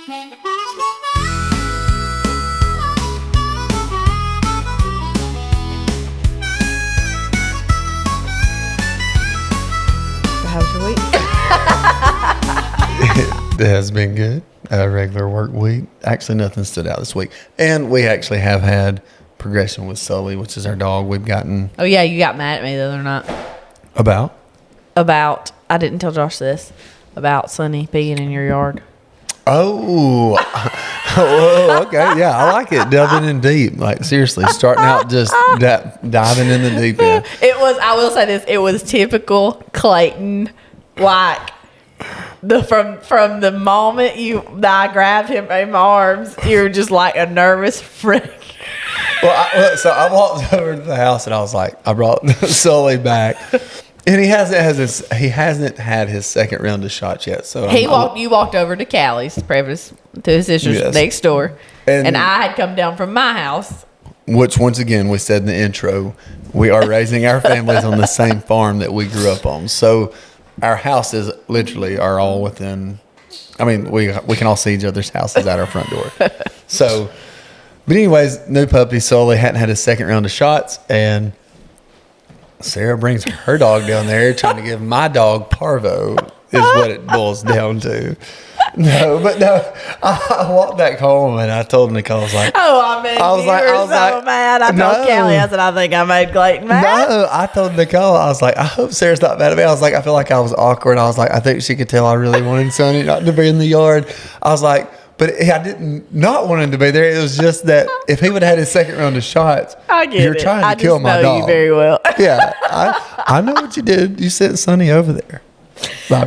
How's your week? It has been good. A regular work week. Actually, nothing stood out this week. And we actually have had progression with Sully, which is our dog. We've gotten... Oh, yeah, you got mad at me the other night. About? I didn't tell Josh this. About Sonny peeing in your yard. Oh. Oh, okay. Yeah, I like it. Delving in deep. Like, seriously, starting out just diving in the deep end. It was, I will say this, it was typical Clayton. Like, from the moment I grabbed him in my arms, you were just like a nervous freak. So I walked over to the house and I was like, I brought Sully back. And he hasn't had his second round of shots yet. So you walked over to Callie's, preface to his sister's next door, and I had come down from my house. Which, once again, we said in the intro, we are raising our families on the same farm that we grew up on. So our houses literally are all within. I mean, we can all see each other's houses at our front door. So, but anyways, new puppy Sully hadn't had his second round of shots, and Sarah brings her dog down there trying to give my dog Parvo is what it boils down to. No, I walked back home and I told Nicole, I was like, I was so mad. I told Callie, I said, I think I made Clayton mad. No, I told Nicole, I was like, I hope Sarah's not mad at me. I was like, I feel like I was awkward. I was like, I think she could tell I really wanted Sonny not to be in the yard. I was like, but I didn't not want him to be there. It was just that if he would have had his second round of shots, you're trying to kill my dog. I know you very well. Yeah, I know what you did. You sent Sonny over there.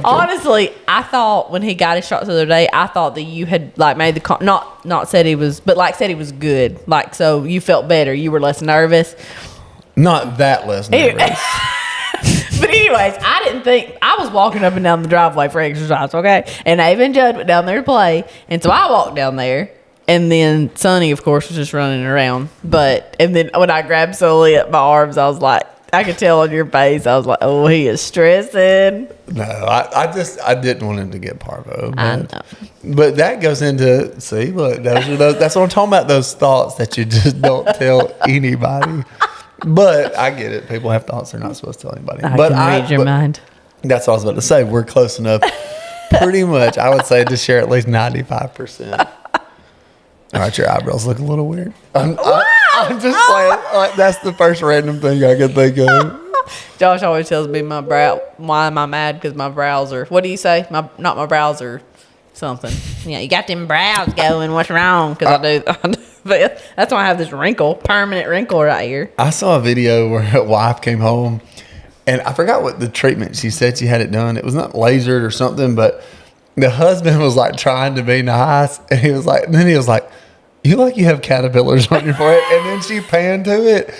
Honestly, I thought when he got his shots the other day, I thought that you had like made the not said he was, but like said he was good. Like, so you felt better. You were less nervous. Not that less nervous. But anyways, I didn't think I was walking up and down the driveway for exercise, okay? And Ava and Judd went down there to play, and so I walked down there, and then Sonny, of course, was just running around. And then when I grabbed Sully up my arms, I was like, I could tell on your face, I was like, oh, he is stressing. No, I didn't want him to get Parvo. I know. But that goes into, see, look, that's what I'm talking about, those thoughts that you just don't tell anybody. But I get it. People have thoughts they're not supposed to tell anybody. I can read your mind. That's what I was about to say. We're close enough. Pretty much, I would say, to share at least 95%. All right, your eyebrows look a little weird. I'm just playing. Like, that's the first random thing I could think of. Josh always tells me my brow. Why am I mad? Because my brows are. What do you say? Not my brows are something. Yeah, you got them brows going. What's wrong? Because I do. But that's why I have this permanent wrinkle right here. I saw a video where a wife came home, and I forgot what the treatment she said she had it done. It was not lasered or something, but the husband was like trying to be nice, and he was like, you have caterpillars on your forehead, and then she panned to it.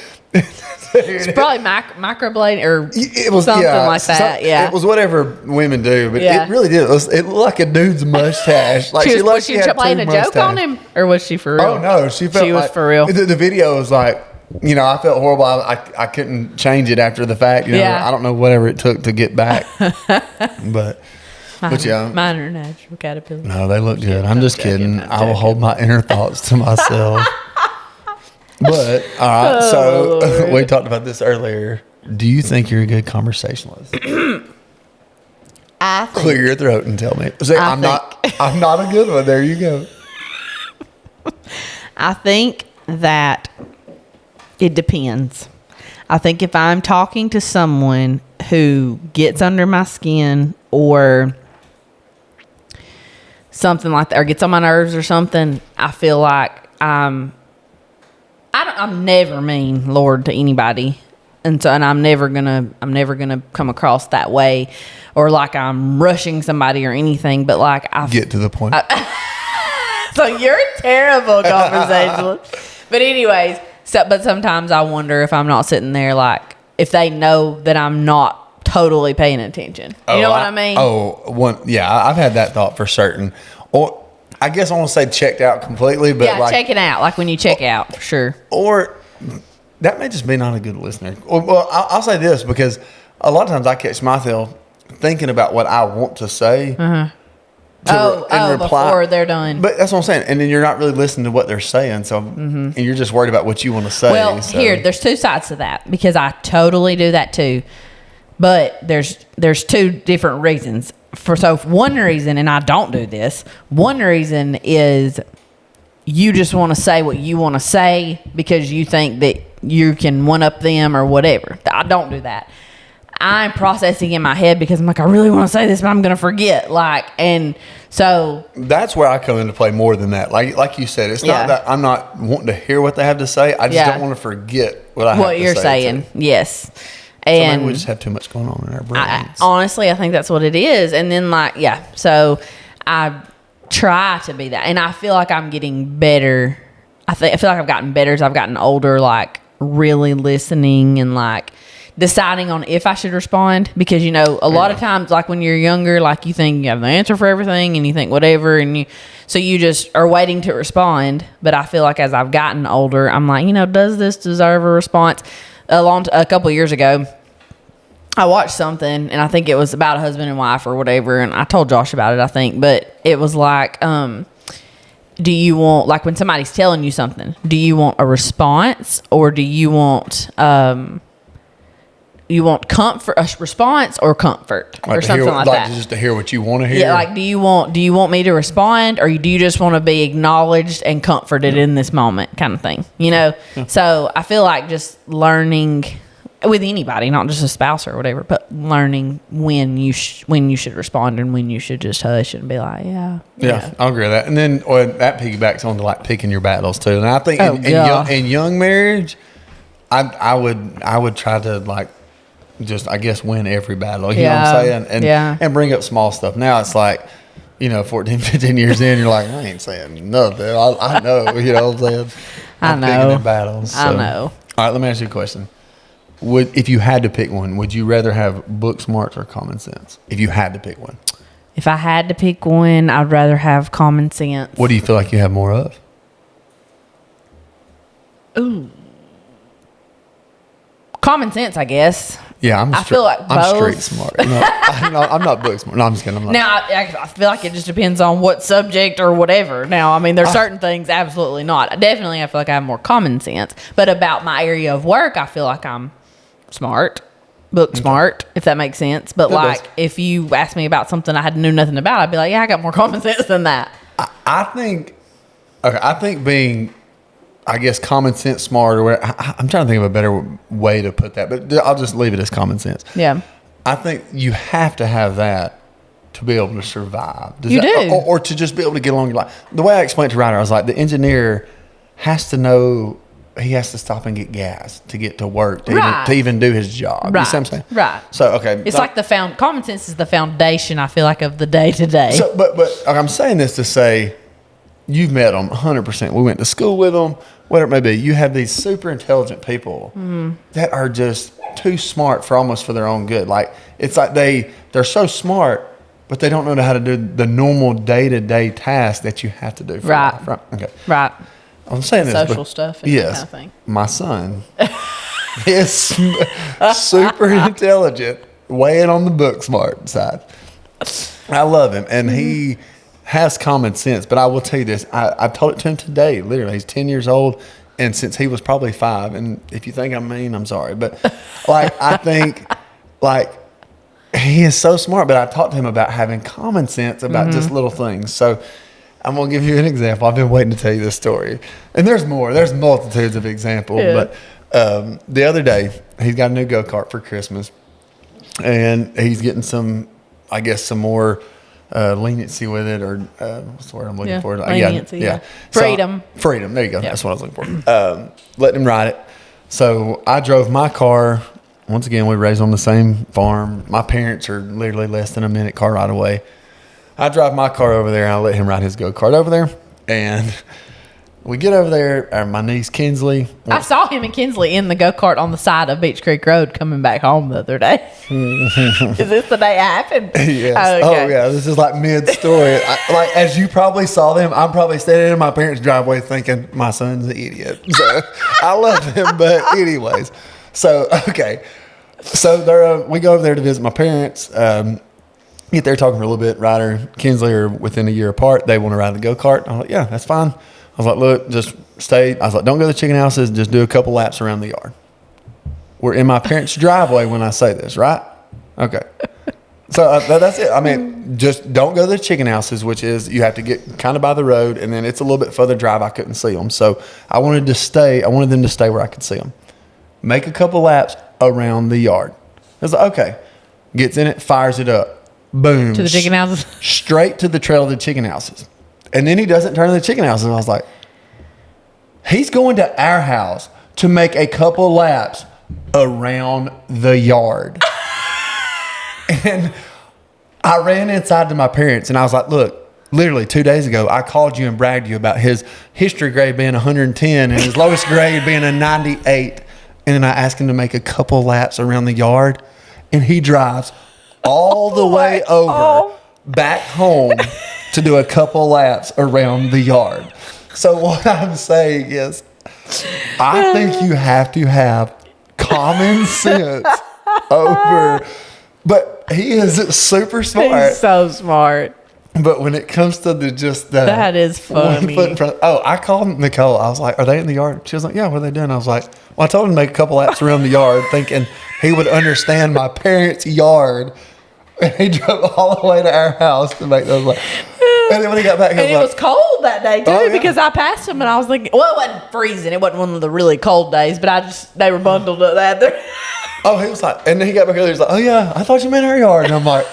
It's probably microblading or it was something like that. Yeah, it was whatever women do, but it really did. It looked like a dude's mustache. Like was she playing a joke on him, or was she for real? Oh no, she was for real. The video was like, I felt horrible. I couldn't change it after the fact. I don't know whatever it took to get back, but yeah, mine are natural caterpillars. No, they look good. I'm just kidding. I will hold my inner thoughts to myself. But, all right, so we talked about this earlier. Do you think you're a good conversationalist? I think. Clear your throat and tell me. I'm not a good one. There you go. I think that it depends. I think if I'm talking to someone who gets under my skin or something like that, or gets on my nerves or something, I feel like I'm never mean, Lord, to anybody, and I'm never gonna come across that way, or like I'm rushing somebody or anything. But like I get to the point. So you're a terrible conversationalist. But anyways, but sometimes I wonder if I'm not sitting there like if they know that I'm not totally paying attention. You know what I mean? I've had that thought for certain. Or I guess I won't say checked out completely, but yeah, checking out, like when you check out, for sure. Or that may just be not a good listener. Well, I'll say this, because a lot of times I catch myself thinking about what I want to say, before they're done. But that's what I'm saying. And then you're not really listening to what they're saying. So, and you're just worried about what you want to say. Well, there's two sides to that because I totally do that too. But there's two different reasons. So one reason, and I don't do this, one reason is you just want to say what you want to say because you think that you can one-up them or whatever. I don't do that. I'm processing in my head because I'm like, I really want to say this, but I'm going to forget. And so that's where I come into play more than that. Like you said, it's not that I'm not wanting to hear what they have to say. I just don't want to forget what you're saying. Yes. And so maybe we just have too much going on in our brains. Honestly, I think that's what it is. And then so I try to be that. And I feel like I'm getting better. I feel like I've gotten better as I've gotten older, like really listening and like deciding on if I should respond, because a lot of times, like when you're younger, like you think you have the answer for everything and you think whatever, and so you just are waiting to respond. But I feel like as I've gotten older, I'm like, does this deserve a response? A couple of years ago, I watched something, and I think it was about a husband and wife or whatever, and I told Josh about it, I think, but it was like, do you want, like when somebody's telling you something, do you want a response, or do you want comfort, a response or comfort, or something like that? Just to hear what you want to hear. Yeah, like do you want me to respond, or do you just want to be acknowledged and comforted in this moment, kind of thing? So I feel like just learning with anybody, not just a spouse or whatever, but learning when you should respond and when you should just hush and be like, yeah, I'll agree with that. And then that piggybacks onto like picking your battles too. And I think in young marriage, I would try to like just, I guess, win every battle. You know what I'm saying? And bring up small stuff. Now it's like, 14, 15 years in, you're like, I ain't saying nothing. I know, you know what I'm saying? I'm picking in battles. So. I know. All right, let me ask you a question. If you had to pick one, would you rather have book smarts or common sense? If you had to pick one. If I had to pick one, I'd rather have common sense. What do you feel like you have more of? Ooh. Common sense, I guess. Yeah, I feel like both. I'm street smart. No, I'm not book smart. No, I'm just kidding. I'm not. Now, I feel like it just depends on what subject or whatever. Now, I mean, there's certain things absolutely not. I feel like I have more common sense. But about my area of work, I feel like I'm smart, book smart, if that makes sense. But if you ask me about something I knew nothing about, I'd be like, yeah, I got more common sense than that. I think being, I guess, common sense smart, or whatever, I'm trying to think of a better way to put that, but I'll just leave it as common sense. Yeah. I think you have to have that to be able to survive. You do. Or to just be able to get along your life. The way I explained to Ryder, I was like, the engineer has to know he has to stop and get gas to get to work to even do his job. Right. You see what I'm saying? Right. So, okay. It's like common sense is the foundation, I feel like, of the day to day. So, but I'm saying this to say, you've met them 100%. We went to school with them, whatever it may be. You have these super intelligent people that are just too smart for their own good. Like, it's like they're so smart, but they don't know how to do the normal day-to-day tasks that you have to do for life. Right. Okay. Right. I'm saying this. Social stuff and that kind of thing. My son is super intelligent, weighing on the book smart side. I love him, and he has common sense. But I will tell you this. I told it to him today, literally. He's 10 years old, and since he was probably 5, and if you think I'm mean, I'm sorry. But, I think, he is so smart, but I talked to him about having common sense about just little things. So, I'm going to give you an example. I've been waiting to tell you this story. And there's more. There's multitudes of examples. Yeah. But the other day, he's got a new go-kart for Christmas. And he's getting some more leniency with it. Or what's the word I'm looking for? Leniency, yeah. Freedom. So, freedom. There you go. Yeah. That's what I was looking for. Letting him ride it. So I drove my car. Once again, we raised on the same farm. My parents are literally less than a minute car ride away. I drive my car over there, and I let him ride his go-kart over there. And we get over there, my niece Kinsley. I saw him and Kinsley in the go-kart on the side of Beach Creek Road coming back home the other day. Is this the day it happened? Yes. Oh, yeah. This is like mid-story. As you probably saw them, I'm probably standing in my parents' driveway thinking, my son's an idiot. So I love him, but anyways. So, okay. So we go over there to visit my parents. get there talking for a little bit. Ryder, Kinsley are within a year apart. They want to ride the go-kart. I'm like, yeah, that's fine. I was like, look, just stay. I was like, don't go to the chicken houses. Just do a couple laps around the yard. We're in my parents' driveway when I say this, right? Okay. So that's it. I mean, just don't go to the chicken houses, which is you have to get kind of by the road, and then it's a little bit further drive. I couldn't see them. So I wanted them to stay where I could see them. Make a couple laps around the yard. I was like, okay. Gets in it, fires it up. Boom. To the chicken houses? Straight to the trail of the chicken houses. And then he doesn't turn to the chicken houses. And I was like, he's going to our house to make a couple laps around the yard. And I ran inside to my parents and I was like, look, literally 2 days ago, I called you and bragged to you about his history grade being 110 and his lowest grade being a 98. And then I asked him to make a couple laps around the yard. And he drives all the way over back home to do a couple laps around the yard. So what I'm saying is, I think you have to have common sense over... But he is super smart. He's so smart. But when it comes to that is funny. 1 foot in front. Oh, I called Nicole. I was like, "Are they in the yard?" She was like, "Yeah, what are they doing?" I was like, "Well, I told him to make a couple laps around the yard, thinking he would understand my parents' yard." And he drove all the way to our house to make those laps. And then when he got back, it was cold that day too, because I passed him and I was like, well, it wasn't freezing. It wasn't one of the really cold days, but they were bundled up there. Oh, he was like, and then he got back earlier. He's like, "Oh yeah, I thought you meant our yard." And I'm like,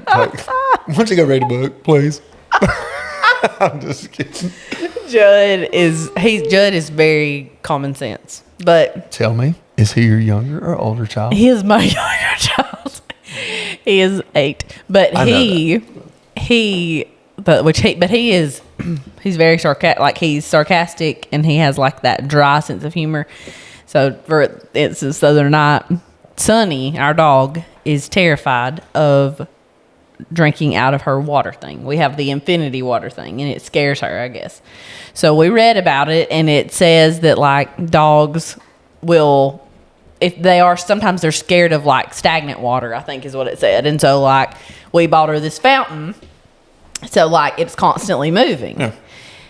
why don't you go read a book, please? I'm just kidding. Judd is very common sense, but tell me, is he your younger or older child? He is my younger child. He is 8, but he's he's very sarcastic. Like he's sarcastic, and he has like that dry sense of humor. So for instance, the other night, Sunny, our dog, is terrified of drinking out of her water thing. We have the infinity water thing, and it scares her, I guess. So we read about it, and it says that like dogs will, if they are, sometimes they're scared of like stagnant water, I think is what it said. And so like we bought her this fountain, so like it's constantly moving. Yeah.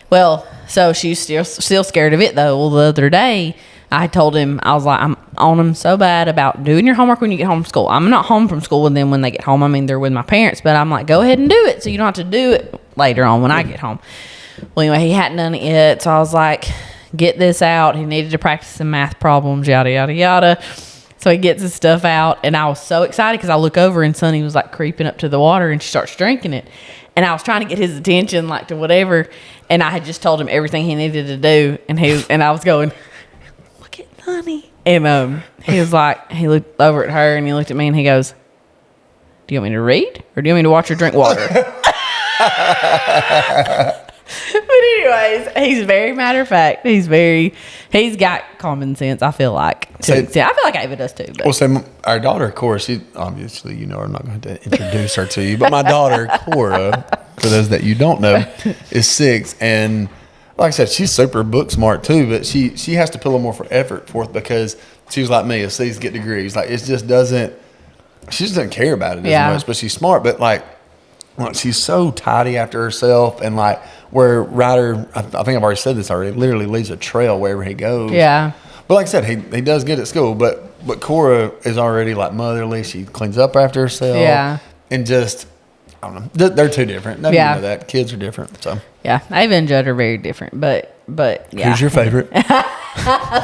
Well, so she's still scared of it though. Well, the other day I told him, I was like, I'm on him so bad about doing your homework when you get home from school. I'm not home from school with them when they get home. I mean, they're with my parents, but I'm like, go ahead and do it so you don't have to do it later on when I get home. Well, anyway, he hadn't done it yet, so I was like, get this out. He needed to practice some math problems, yada, yada, yada. So he gets his stuff out, and I was so excited because I look over and Sonny was like creeping up to the water, and she starts drinking it. And I was trying to get his attention, like to whatever, and I had just told him everything he needed to do, and I was going, look at Sonny. And he was like, he looked over at her, and he looked at me, and he goes, do you want me to read, or do you want me to watch her drink water? But anyways, he's very matter of fact. He's got common sense, I feel like. I feel like Ava does too. But. Well, so our daughter, Cora, she obviously, I'm not going to introduce her to you, but my daughter, Cora, for those that you don't know, is 6. And like I said, she's super book smart too, but she has to put a little more effort forth because she's like me, if C's get degrees. Like, it just doesn't, she just doesn't care about it as much, but she's smart. But like she's so tidy after herself, and like where Ryder, I think I've already said this already, literally leaves a trail wherever he goes. Yeah. But like I said, he does good at school, but Cora is already like motherly. She cleans up after herself. Yeah. And just, I don't know, they're too different. Nobody know that. Kids are different. So. Yeah. Ava and Judd are very different, but yeah. Who's your favorite?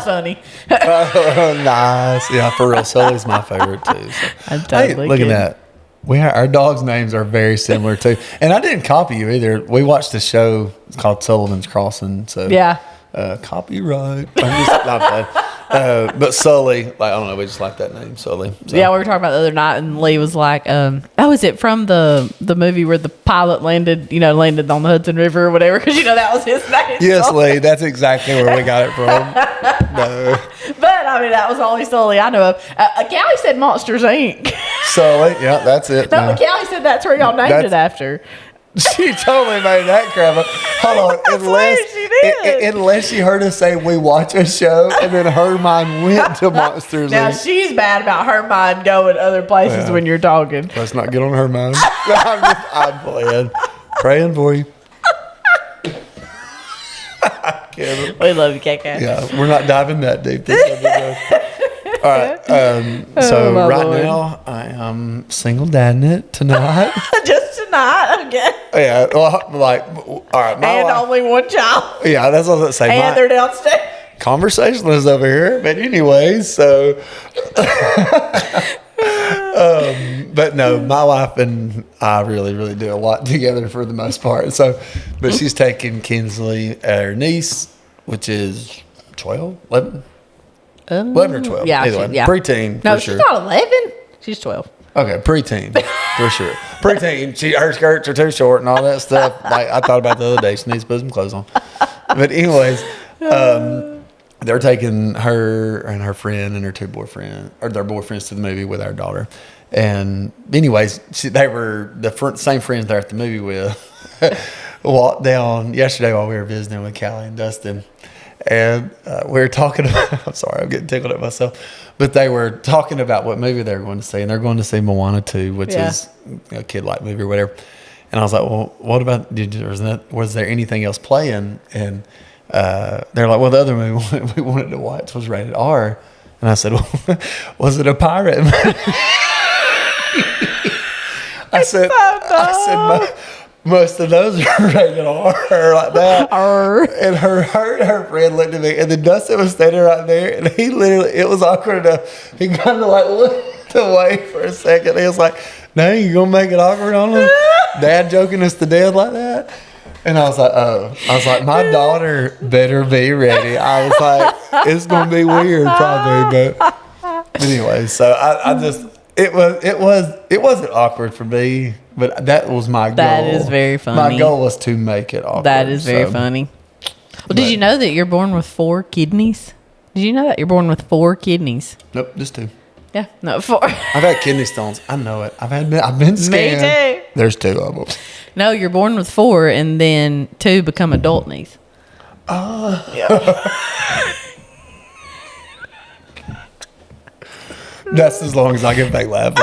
Sonny. Oh, nice. Yeah, for real. Sully's my favorite too. So. I'm totally look at that. Our dogs' names are very similar too, and I didn't copy you either. We watched the show. It's called Sullivan's Crossing. So yeah, copyright. I'm just not bad. But Sully, like I don't know, we just like that name, Sully. So. Yeah, we were talking about the other night, and Lee was like, "Oh, is it from the movie where the pilot landed on the Hudson River or whatever?" Because that was his name. Yes, Sully. Lee, that's exactly where we got it from. No. But I mean, that was the only Sully I know of. Callie said Monsters Inc. Sully, yeah, that's it. No, Callie said that's where y'all named it after. She totally made that crap up. Hold on, did. Unless you heard us say we watch a show and then her mind went to Monsters Now Inc. she's bad about her mind going other places Yeah. when you're talking. Let's not get on her mind. I'm playing. Praying for you. Kevin. We love you, KK. Yeah, we're not diving that deep. This episode. All right. So my right Lord. now I am single dadding it tonight. Just tonight, okay. Yeah. Well, like, all right. My And wife- only one child. yeah, that's what I was going to say. And they're downstairs. Conversationalist over here. But anyways, so. But no, my wife and I really, really do a lot together for the most part. So, but she's taking Kinsley, her niece, which is 12, 11? 11 or 12. Yeah, Either way. Preteen, No, for she's sure. not 11. She's 12. Okay, preteen, for sure. Preteen, her skirts are too short and all that stuff. Like, I thought about the other day. She needs to put some clothes on. But anyways, they're taking her and her friend and her two boyfriends, or their boyfriends, to the movie with our daughter. And anyways, they were the same friends they're at the movie with. Walked down yesterday while we were visiting with Callie and Dustin. And we were talking about, I'm sorry, I'm getting tickled at myself. But they were talking about what movie they were going to see. And they're going to see Moana 2, which is a kid-like movie or whatever. And I was like, well, what about, was there anything else playing? And they're like, well, the other movie we wanted to watch was rated R. And I said, well, was it a pirate movie? I said, most of those are rated R like that. And her friend looked at me, and then Dustin was standing right there, and he literally, it was awkward enough. He kind of like looked away for a second. He was like, "Dang, you gonna make it awkward on him? Dad joking us to death like that?" And I was like, "Oh," I was like, "My daughter better be ready." I was like, "It's gonna be weird probably," but anyway. So I just. It wasn't awkward for me, but that was my goal. That is very funny. My goal was to make it awkward. That is very funny. Well, did you know that you're born with 4 kidneys? Did you know that you're born with 4 kidneys? Nope, just 2. Yeah, no, 4. I've had kidney stones. I know it. I've been scanned. Me too. There's 2 of them. No, you're born with 4, and then 2 become adult knees. That's as long as I can fake laugh.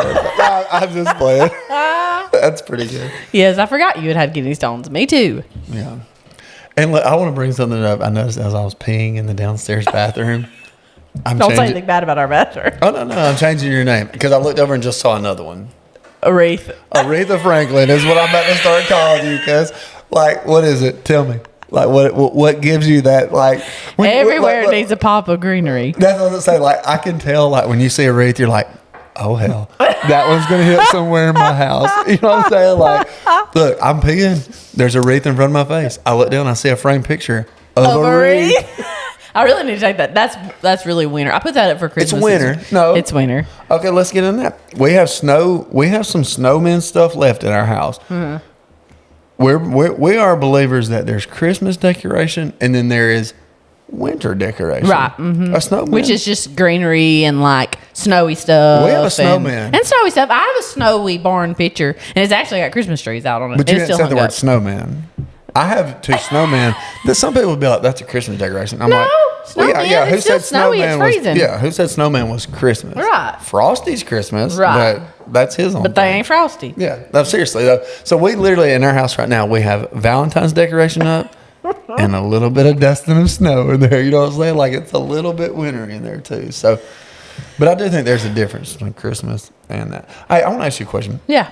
I'm just playing. That's pretty good. Yes, I forgot you had kidney stones. Me too. Yeah. And look, I want to bring something up. I noticed as I was peeing in the downstairs bathroom. Don't say anything bad about our bathroom. Oh, no. I'm changing your name because I looked over and just saw another one. Aretha Franklin is what I'm about to start calling you because, like, what is it? Tell me. Like, what gives you that, like... Everywhere needs a pop of greenery. That's what I was saying. Like, I can tell, like, when you see a wreath, you're like, oh, hell. That one's going to hit somewhere in my house. You know what I'm saying? Like, look, I'm peeing. There's a wreath in front of my face. I look down, I see a framed picture of a wreath. I really need to take that. That's really winter. I put that up for Christmas. It's winter. No. It's winter. Okay, let's get in that. We have snow. We have some snowman stuff left in our house. Mm-hmm. We are believers that there's Christmas decoration and then there is winter decoration. Right. Mm-hmm. A snowman. Which is just greenery and like snowy stuff. We have a snowman. And snowy stuff. I have a snowy barn picture and it's actually got Christmas trees out on it. But you It's didn't say the word snowman. I have 2 snowmen. Some people would be like, that's a Christmas decoration. I'm like, snowman. yeah. Who It's still said snowy. snowman It's was? freezing. Yeah, who said snowman was Christmas? Right. Frosty's Christmas. Right. But that's his own. But they ain't frosty. Yeah, no, seriously though. So we literally in our house right now we have Valentine's decoration up and a little bit of dusting of snow in there. You know what I'm saying? Like it's a little bit wintry in there too. So, but I do think there's a difference between Christmas and that. Hey, I want to ask you a question. Yeah.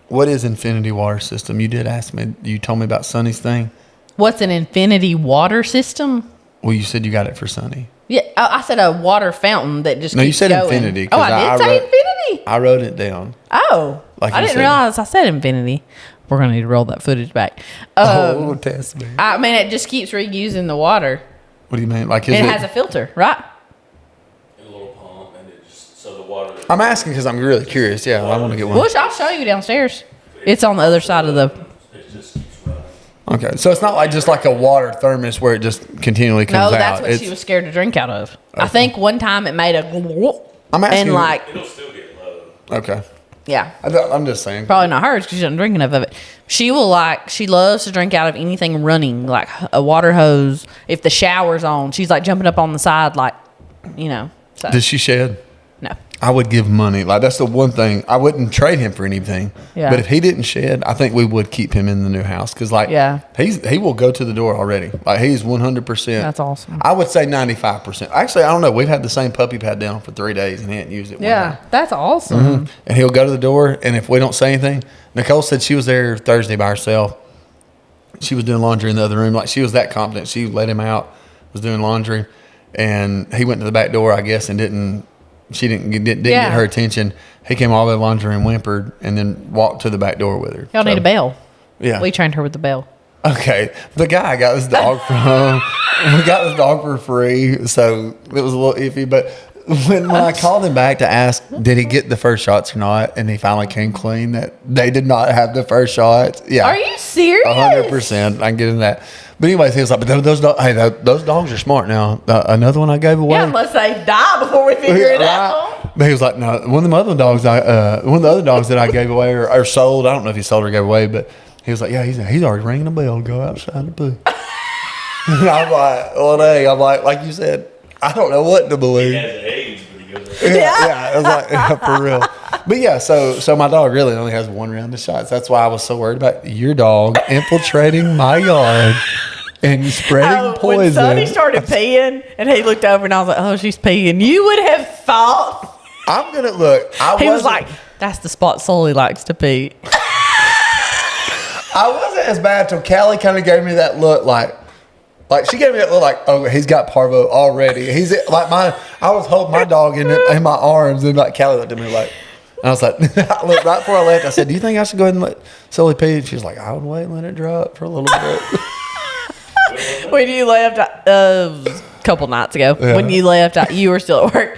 What is Infinity Water System? You did ask me. You told me about Sonny's thing. What's an infinity water system? Well, you said you got it for Sonny. Yeah, I said a water fountain that just No, you keeps said going. infinity. Oh, I did say infinity. I wrote it down. Oh, Like I you didn't said. realize I said infinity. We're going to need to roll that footage back. Test me. I mean, it just keeps reusing the water. What do you mean? Like, And it has a filter, right? A little pump, and it just so the water. I'm asking because I'm really curious. Yeah, I want to get one. Well, I'll show you downstairs. It's on the other side of the... It just keeps running. Okay, so it's not like just like a water thermos where it just continually comes No, out. that's what she was scared to drink out of. I think one time it made a... I'm asking. And like... It'll still get low. Okay. Yeah. I'm just saying. Probably not hers because she doesn't drink enough of it. She loves to drink out of anything running, like a water hose. If the shower's on, she's like jumping up on the side, like, So. Does she shed? No. I would give money. Like, that's the one thing. I wouldn't trade him for anything. Yeah. But if he didn't shed, I think we would keep him in the new house. Because, like, he will go to the door already. Like, he's 100%. That's awesome. I would say 95%. Actually, I don't know. We've had the same puppy pad down for 3 days, and he hadn't used it one time. That's awesome. Mm-hmm. And he'll go to the door, and if we don't say anything, Nicole said she was there Thursday by herself. She was doing laundry in the other room. Like, she was that confident. She let him out, was doing laundry, and he went to the back door, I guess, and didn't get her attention. He came all the way to the laundry and whimpered, and then walked to the back door with her. Y'all need a bell. Yeah. We trained her with the bell. Okay. The guy got this dog from, we got this dog for free, so it was a little iffy. But when I called him back to ask, did he get the first shots or not, and he finally came clean that they did not have the first shots. Yeah. Are you serious? 100%. I can get into that. But anyways, he was like, but those dogs are smart now. Another one I gave away. Yeah, unless they die before we figure it out. But he was like, no, one of the other dogs that I gave away or sold. I don't know if he sold or gave away, but he was like, yeah, he's already ringing a bell to go outside and poo. And I'm like, well, dang. I'm like you said, I don't know what to believe. He has AIDS, but he goes. Yeah. I was like, for real. But yeah, so my dog really only has one round of shots. That's why I was so worried about your dog infiltrating my yard and spreading poison. When Sonny started peeing and he looked over and I was like, oh, she's peeing. You would have thought. I'm going to look. He was like, that's the spot Sully likes to pee. I wasn't as bad till Callie kind of gave me that look like she gave me that look like, oh, he's got parvo already. He's like I was holding my dog in my arms and like Callie looked at me like, and I was like, look, right before I left, I said, do you think I should go ahead and let Sully pee? And she was like, I would wait and let it drop for a little bit. When you left a couple nights ago, when you left, you were still at work.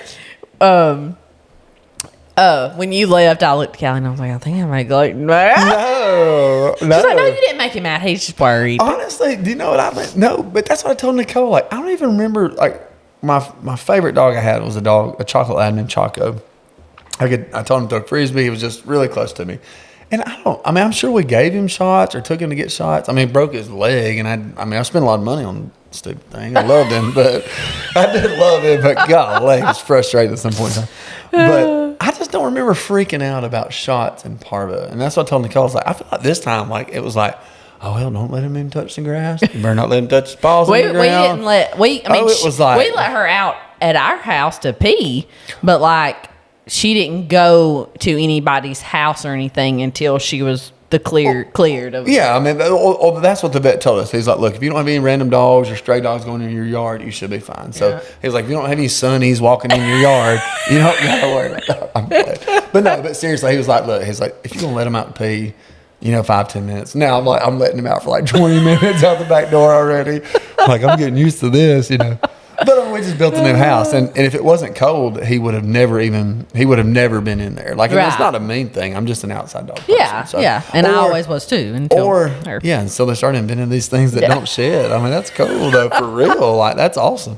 When you left, I looked at Callie and I was like, I think I might go mad. No. She's like, no, you didn't make him mad. He's just worried. Honestly, do you know what I meant? No, but that's what I told Nicole. Like, I don't even remember. Like, my favorite dog I had was a chocolate lab named Choco. I told him to throw frisbee. He was just really close to me. And I'm sure we gave him shots or took him to get shots. I mean, he broke his leg, and I spent a lot of money on the stupid thing. I loved him, but I did love him, but golly, it was frustrating at some point in time. But I just don't remember freaking out about shots and parvo. And that's what I told Nicole. I was like, I feel like this time, like, it was like, oh, well, don't let him even touch the grass. You better not let him touch his paws on the ground. We let her out at our house to pee, but like, she didn't go to anybody's house or anything until she was cleared of. Yeah, I mean, that's what the vet told us. He's like, look, if you don't have any random dogs or stray dogs going in your yard, you should be fine. So he's like, if you don't have any sunnies walking in your yard, you don't gotta worry about that. But seriously, he was like, look, he's like, if you're gonna let him out to pee, 5-10 minutes. Now I'm letting him out for like 20 minutes out the back door already. I'm getting used to this, But we just built a new house, and if it wasn't cold, he would have never been in there. Like, and it's not a mean thing. I'm just an outside dog person. Yeah, and I always was too. And so they started inventing these things that don't shed. I mean, that's cool though, for real. Like, that's awesome.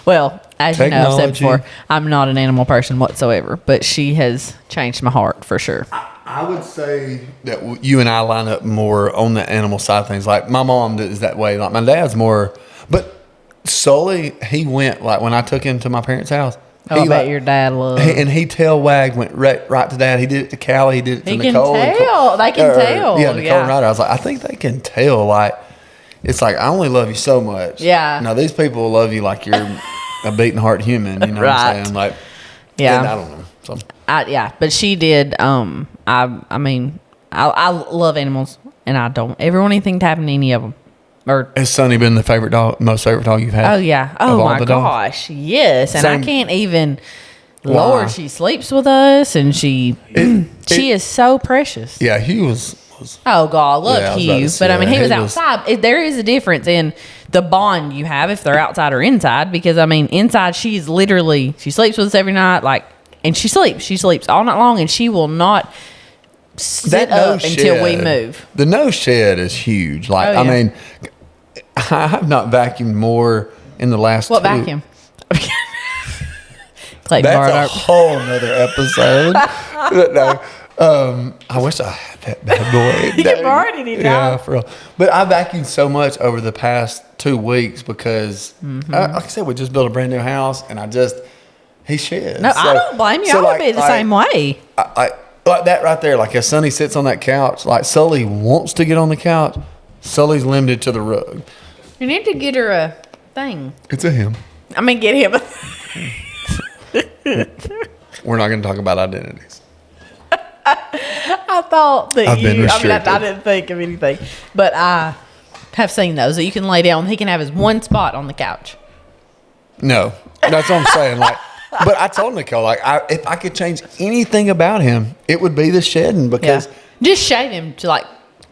Well, as you know, I've said before, I'm not an animal person whatsoever, but she has changed my heart for sure. I would say that you and I line up more on the animal side of things. Like, my mom is that way. Like, my dad's more, but Sully, he went, like, when I took him to my parents' house. I bet your dad loved. And he tail wagged, went right to Dad. He did it to Callie. He did it to Nicole. They can tell. Yeah, Nicole and Ryder. I was like, I think they can tell. Like, it's like, I only love you so much. Yeah. Now, these people love you like you're a beating heart human. You know what I'm saying? Like, yeah. I don't know. So. But she did. I mean, I love animals, and I don't ever want anything to happen to any of them. Has Sonny been the most favorite dog you've had? Oh yeah. Oh my gosh. Yes. And I can't even. Lord, she sleeps with us, and she is so precious. Yeah, Hugh was. Oh God, I love Hugh, but I mean, he was outside. There is a difference in the bond you have if they're outside or inside, because I mean, inside she sleeps with us every night, and she sleeps all night long, and she will not sit up until we move. The nose shed is huge. Like, I mean, I have not vacuumed more in the last. What vacuum? That's a whole nother episode. No, I wish I had that bad boy. You can borrow it anytime. Yeah, for real. But I vacuumed so much over the past 2 weeks because, like I said, we just built a brand new house, and he sheds. No, I don't blame you. I would be the same way. I like that right there. Like if Sonny sits on that couch, like Sully wants to get on the couch, Sully's limited to the rug. You need to get her a thing. It's a him. I mean, get him. We're not going to talk about identities. I thought that I've been restricted. I didn't think of anything, but I have seen those that you can lay down. He can have his one spot on the couch. No, that's what I'm saying. Like, but I told Nicole, like, if I could change anything about him, it would be the shedding because just shave him to like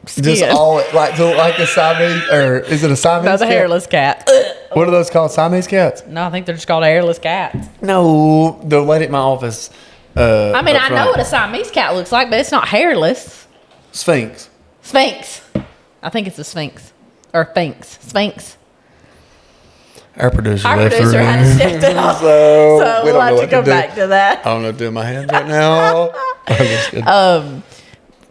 skin. just all like to like a Siamese, or is it a Siamese? No, the cat? hairless cat. What are those called? Siamese cats? No, I think they're just called hairless cats. No, the lady at my office. I mean, up I know front. what a Siamese cat looks like, but it's not hairless. Sphinx. Sphinx. I think it's a sphinx. Or sphinx. Sphinx. Our producer Our left the producer had to room. step out. So, So we we'll don't know have to what come do. back to that. I don't know what to do with my hands right now. I'm just kidding. Oh,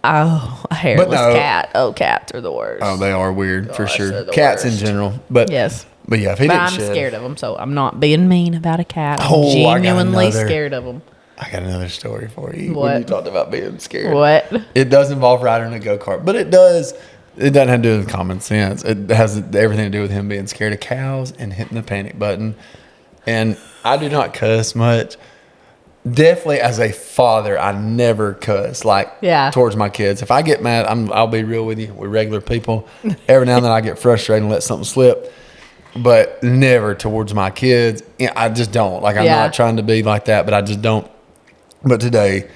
a hairless no. cat. Oh, cats are the worst. Oh, they are weird for Gosh, sure. they're the Cats worst. in general, but Yes. but yeah, if he But didn't I'm shed, scared of them, so I'm not being mean about a cat. I'm Oh, I got genuinely another. scared of them. I got another story for you. What? When you talked about being scared, What? It does involve riding a go kart, but it doesn't have to do with common sense. It has everything to do with him being scared of cows and hitting the panic button. And I do not cuss much. Definitely as a father, I never cuss towards my kids. If I get mad, I'll be real with you. We're regular people. Every now and then I get frustrated and let something slip, but never towards my kids. I just don't. Like I'm not trying to be like that, but I just don't. But today,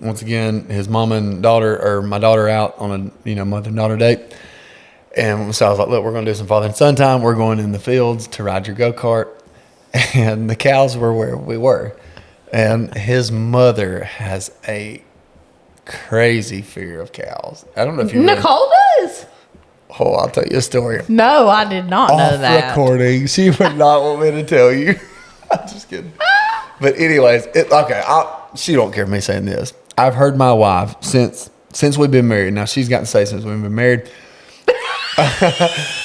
once again, his mom and daughter, or my daughter, out on a mother and daughter date, and so I was like, "Look, we're going to do some father and son time. We're going in the fields to ride your go kart," and the cows were where we were. And his mother has a crazy fear of cows. I don't know if you Nicole does? Oh, I'll tell you a story. No, I did not know Off that. recording. She would not want me to tell you. I'm just kidding. But anyways, she don't care me saying this. I've heard my wife since we've been married. Now she's gotten to say since we've been married.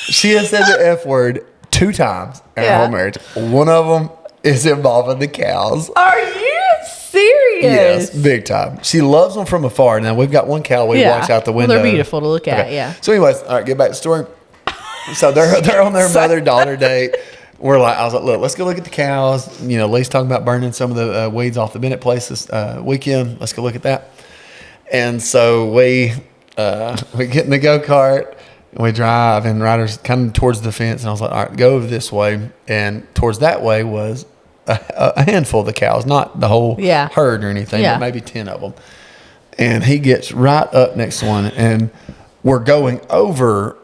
She has said the F word 2 times in her whole marriage. One of them is involving the cows. Are you serious? Yes, big time. She loves them from afar. Now we've got one cow we watch out the window. Well, they're beautiful to look at. Okay. Yeah. So, anyways, all right, get back to the story. So they're on their mother-daughter date. I was like, look, let's go look at the cows. Lee's talking about burning some of the weeds off the Bennett place this weekend. Let's go look at that. And so we get in the go-kart. And we drive, and Ryder's kind of towards the fence, and I was like, all right, go over this way. And towards that way was a handful of the cows, not the whole herd or anything, but maybe 10 of them. And he gets right up next to one, and we're going over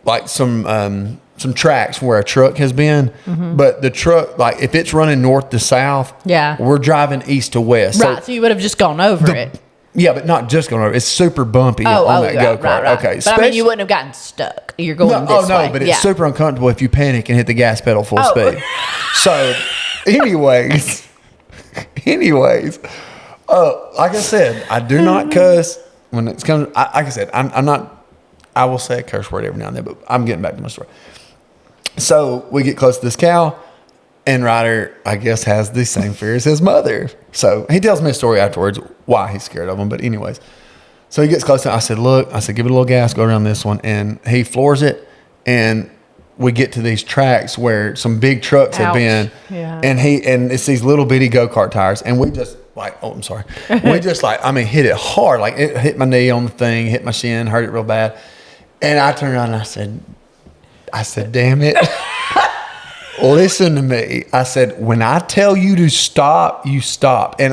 like some tracks where a truck has been. Mm-hmm. But the truck, like if it's running north to south, we're driving east to west. Right, so you would have just gone over it. Yeah, but not just going over. It's super bumpy on that go-kart. Right. Okay, but I mean, you wouldn't have gotten stuck. You're going this way. Oh, no, but it's super uncomfortable if you panic and hit the gas pedal full speed. So, anyways, like I said, I do not cuss when it's coming. Like I said, I'm not, I will say a curse word every now and then, but I'm getting back to my story. So, we get close to this cow. And Ryder, I guess, has the same fear as his mother. So he tells me a story afterwards why he's scared of him. But anyways, so he gets close to it. I said, look, give it a little gas, go around this one. And he floors it. And we get to these tracks where some big trucks have been. Yeah. And it's these little bitty go-kart tires. And we just hit it hard. Like it hit my knee on the thing, hit my shin, hurt it real bad. And I turned around and I said, damn it. Listen to me. I said, when I tell you to stop, you stop. And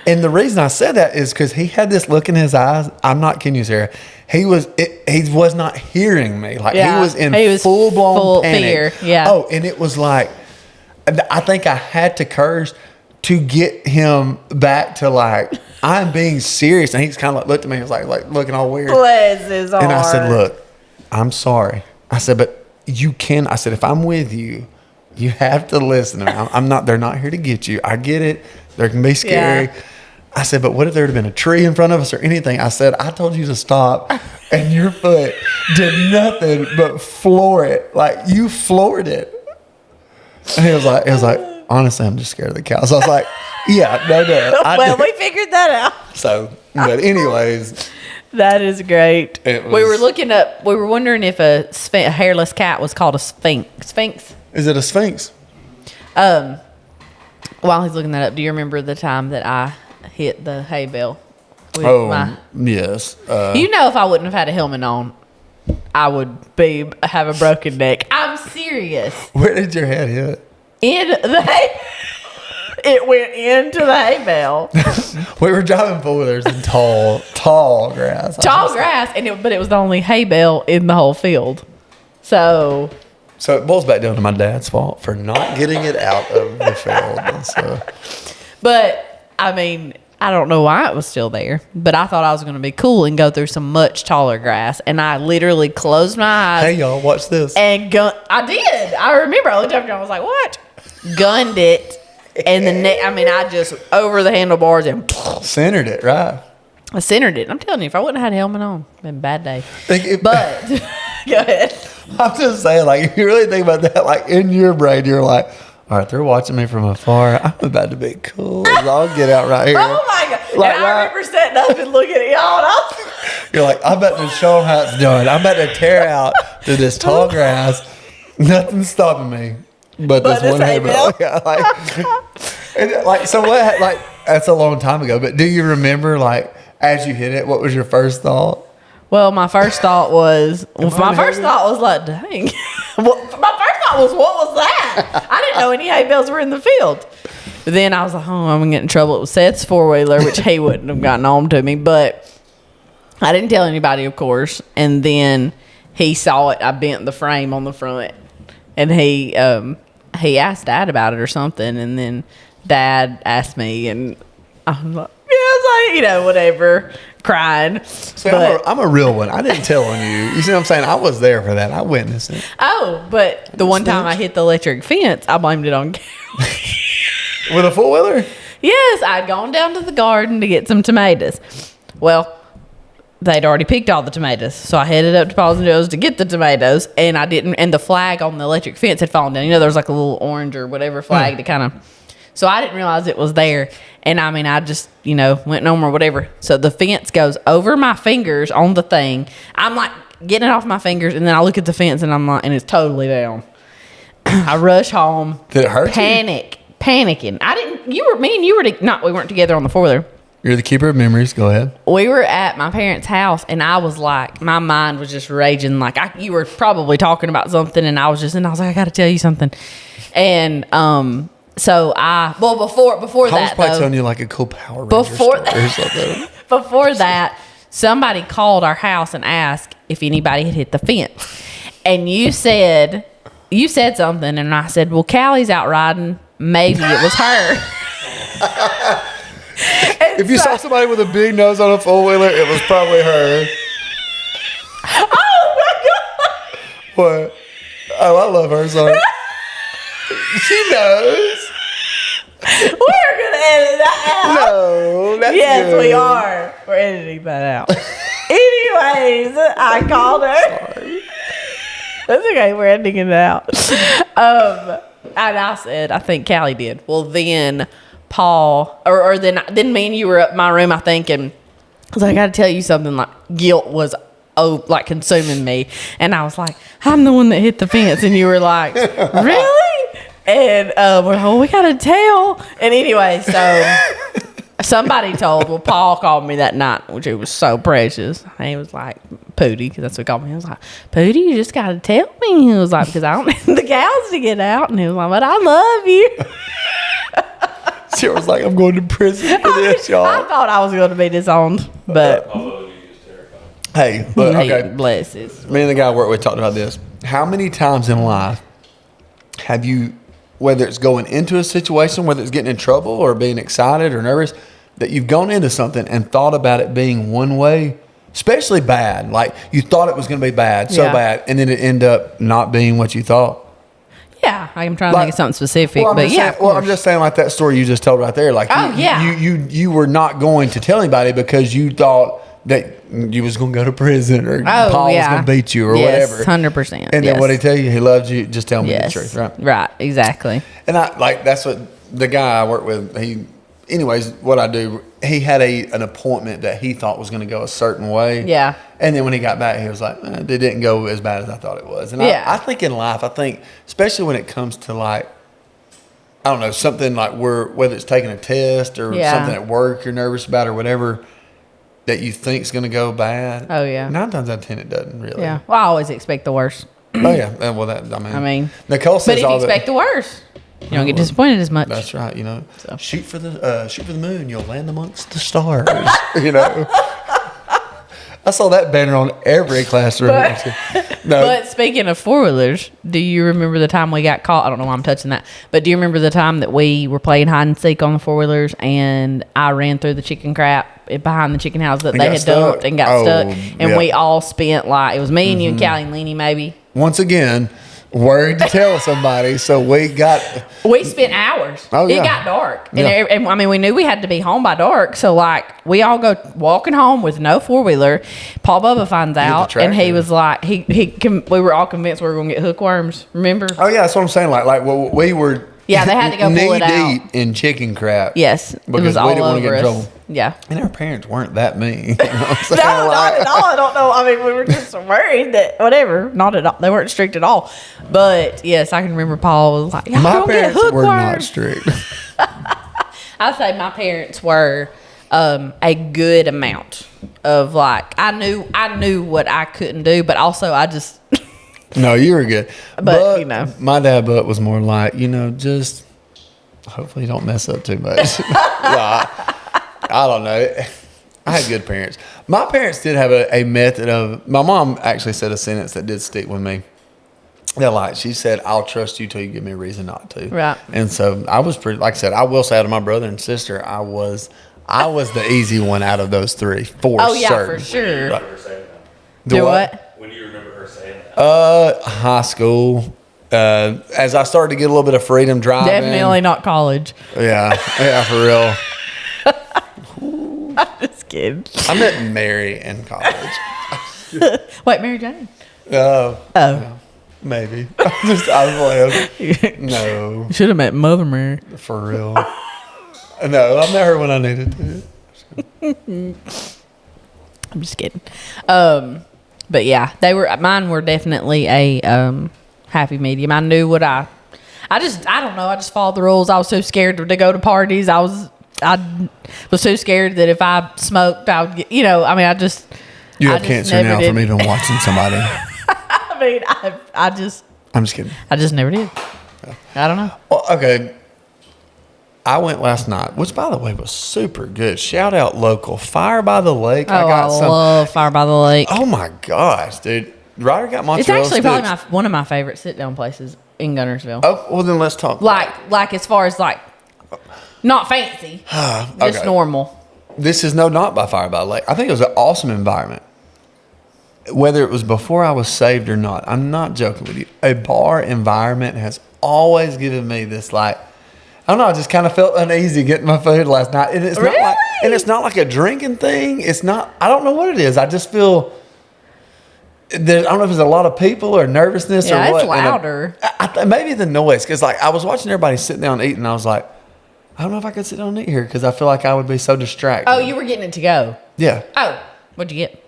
the reason I said that is because he had this look in his eyes. I'm not kidding you, Sarah. He was not hearing me. Like he was in full blown panic. Fear. Yeah. Oh, and it was like, I think I had to curse to get him back to like, I'm being serious. And he's kind of like looked at me. He was like looking all weird. Bless his heart. And I said, look, I'm sorry. I said, but you can. I said, if I'm with you, you have to listen to me. They're not here to get you. I get it. They can be scary. I said, but what if there had been a tree in front of us or anything? I said, I told you to stop, and your foot did nothing but floor it. Like, you floored it. And he was like, honestly, I'm just scared of the cows. So I was like, yeah, no. Well, we figured that out. So, but anyways. That is great. We were wondering if a hairless cat was called a sphinx. Is it a sphinx? While he's looking that up, do you remember the time that I hit the hay bale? Yes. You know, if I wouldn't have had a helmet on, I would have a broken neck. I'm serious. Where did your head hit? In the hay. It went into the hay bale. We were driving four-wheelers in tall grass. But it was the only hay bale in the whole field. So it boils back down to my dad's fault for not getting it out of the field. So. But, I mean, I don't know why it was still there. But I thought I was going to be cool and go through some much taller grass. And I literally closed my eyes. Hey, y'all, watch this. And I did. I remember. I looked up and I was like, what? Gunned it. And I just over the handlebars and centered it, right? I centered it. I'm telling you, if I wouldn't have had a helmet on, it'd been a bad day. But go ahead. I'm just saying, like, if you really think about that, like, in your brain, you're like, all right, they're watching me from afar. I'm about to be cool. I'll get out right here. Oh my God. Like, and I remember sitting up and looking at y'all. You're like, I'm about to show them how it's done. I'm about to tear out through this tall grass. Nothing's stopping me. But this one hay bale. So what? Like, that's a long time ago. But do you remember, like, as you hit it, what was your first thought? Well, my first thought was, like, dang. My first thought was, what was that? I didn't know any hay bales were in the field. But then I was like, oh, I'm gonna get in trouble. It was Seth's four-wheeler, which he wouldn't have gotten on to me. But I didn't tell anybody, of course. And then he saw it. I bent the frame on the front, and he asked Dad about it or something, and then Dad asked me, and I was like, whatever, crying. See, I'm a real one. I didn't tell on you. You see what I'm saying? I was there for that. I witnessed it. Oh, but the one time I hit the electric fence, I blamed it on Kelly. With a four-wheeler? Yes, I'd gone down to the garden to get some tomatoes. Well, they'd already picked all the tomatoes, so I headed up to Paul's and Joe's to get the tomatoes, and and the flag on the electric fence had fallen down. There was like a little orange or whatever flag to kind of, so I didn't realize it was there, and I just, went home or whatever. So the fence goes over my fingers on the thing. I'm like getting it off my fingers, and then I look at the fence, and I'm like, and it's totally down. I rush home. Did it hurt? Panicking. We weren't together on the four-wheeler. You're the keeper of memories. Go ahead. We were at my parents' house, and I was like, my mind was just raging. Like, you were probably talking about something, and I was like, I got to tell you something. And so before that, I was probably telling you like a cool Power Ranger before story or something. Before that, somebody called our house and asked if anybody had hit the fence, and you said something, and I said, well, Callie's out riding. Maybe it was her. If you saw somebody with a big nose on a four-wheeler, it was probably her. Oh, my God. What? Oh, I love her. Sorry. She knows. We're going to edit that out. No, that's yes, good. we are. We're editing that out. Anyways, I called her. Sorry. That's okay. We're editing it out. And I said, I think Callie did. Well, then Paul, or then me and you were up in my room, I think, and I was like, I got to tell you something. Like, guilt was consuming me, and I was like, I'm the one that hit the fence, and you were like, really? And we're like, we got to tell. And anyway, so somebody told. Well, Paul called me that night, which it was so precious. And he was like, Pootie, because that's what he called me. He was like, Pootie, you just got to tell me. He was like, because I don't need the cows to get out. And he was like, but I love you. She was like, I'm going to prison for this, y'all. I thought I was going to be disowned, but hey, but okay. Blesses. Me and the guy I work with talked about this. How many times in life have you, whether it's going into a situation, whether it's getting in trouble or being excited or nervous, that you've gone into something and thought about it being one way, especially bad, like you thought it was going to be bad, so bad, and then it ended up not being what you thought? Yeah, I'm trying to think of something specific, Well, but yeah. I'm just saying, like that story you just told right there. Like, you were not going to tell anybody because you thought that you was going to go to prison or Paul was going to beat you or whatever. 100%. And then what he tell you? He loved you. Just tell me the truth, right? Right, exactly. And that's what the guy I work with. Anyways, what I do, he had an appointment that he thought was going to go a certain way. Yeah. And then when he got back, he was like, it didn't go as bad as I thought it was. And I think in life, especially when it comes to like, I don't know, something like whether it's taking a test or something at work you're nervous about or whatever that you think is going to go bad. Oh, yeah. 9 times out of 10, it doesn't really. Yeah. Well, I always expect the worst. Oh, yeah. Well, Nicole says but if you expect the worst, you don't get disappointed as much. That's right. Shoot for the moon. You'll land amongst the stars. I saw that banner on every classroom. But speaking of 4-wheelers, do you remember the time we got caught? I don't know why I'm touching that. But do you remember the time that we were playing hide and seek on the 4-wheelers and I ran through the chicken crap behind the chicken house that they had dumped and got stuck? And we all spent it was me and you and Callie and Leanie maybe. Once again, worried to tell somebody, so we spent hours. Oh, yeah. It got dark, and we knew we had to be home by dark. So we all go walking home with no 4-wheeler. Paul Bubba finds out, and he was like, we were all convinced we were going to get hookworms. Remember? Oh yeah, that's what I'm saying. Like we were. Yeah, they had to go pull it out. Knee deep in chicken crap. Yes, because it was all we didn't want to get in over us. trouble. Yeah, and our parents weren't that mean. You know what I'm saying? No, not at all. I don't know. We were just worried that whatever. Not at all. They weren't strict at all. But yes, I can remember Paul was like, my parents were not strict. I'd say my parents were a good amount of I knew what I couldn't do, but also I just. No, you were good. But my dad was more like, just hopefully you don't mess up too much. I don't know. I had good parents. My parents did have a method of, my mom actually said a sentence that did stick with me. She said, I'll trust you till you give me a reason not to. Right. And so I was pretty, like I said, I will say out of my brother and sister, I was the easy one out of those three, for certain. For sure. Right. Do what? When do you remember her saying that? High school. As I started to get a little bit of freedom driving. Definitely not college. Yeah, for real. I'm just kidding. I met Mary in college. Wait, Mary Jane? Oh. Yeah, maybe. I was like, no. You should have met Mother Mary. For real. No, I met her when I needed to. I'm just kidding. But yeah, mine were definitely a happy medium. I knew what I don't know. I just followed the rules. I was so scared to go to parties. I was so scared that if I smoked, I would get, you have cancer now from even watching somebody. I'm just kidding. I just never did. I don't know. Well, okay. I went last night, which by the way was super good. Shout out local Fire by the Lake. I love Fire by the Lake. Oh my gosh, dude! Ryder got mozzarella It's actually sticks. probably one of my favorite sit down places in Gunnersville. Oh well, then let's talk. Like as far as not fancy, just normal. This is not by Fire by the Lake. I think it was an awesome environment. Whether it was before I was saved or not, I'm not joking with you. A bar environment has always given me this I don't know. I just kind of felt uneasy getting my food last night, and it's really? not like a drinking thing. It's not. I don't know what it is. I just feel. I don't know if there's a lot of people or nervousness or what. Yeah, it's louder. Maybe the noise, because I was watching everybody sitting down and eating, and I was like, I don't know if I could sit down and eat here because I feel like I would be so distracted. Oh, you were getting it to go. Yeah. Oh, what'd you get?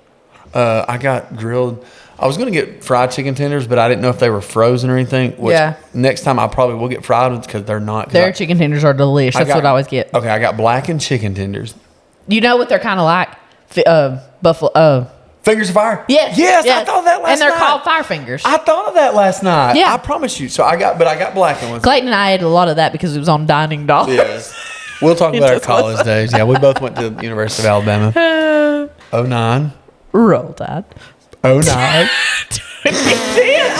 I got grilled. I was going to get fried chicken tenders, but I didn't know if they were frozen or anything. Next time I probably will get fried ones because they're not. Their chicken tenders are delicious. That's what I always get. Okay, I got blackened chicken tenders. You know what they're kind of like? Buffalo. Fingers of fire? Yes. I thought that last night. And they're called fire fingers. I thought of that last night. Yeah. I promise you. So I got blackened ones. Clayton and I ate a lot of that because it was on Dining Dollars. Yes. We'll talk about our college days. Yeah, we both went to the University of Alabama. 09. Roll Tide. 09.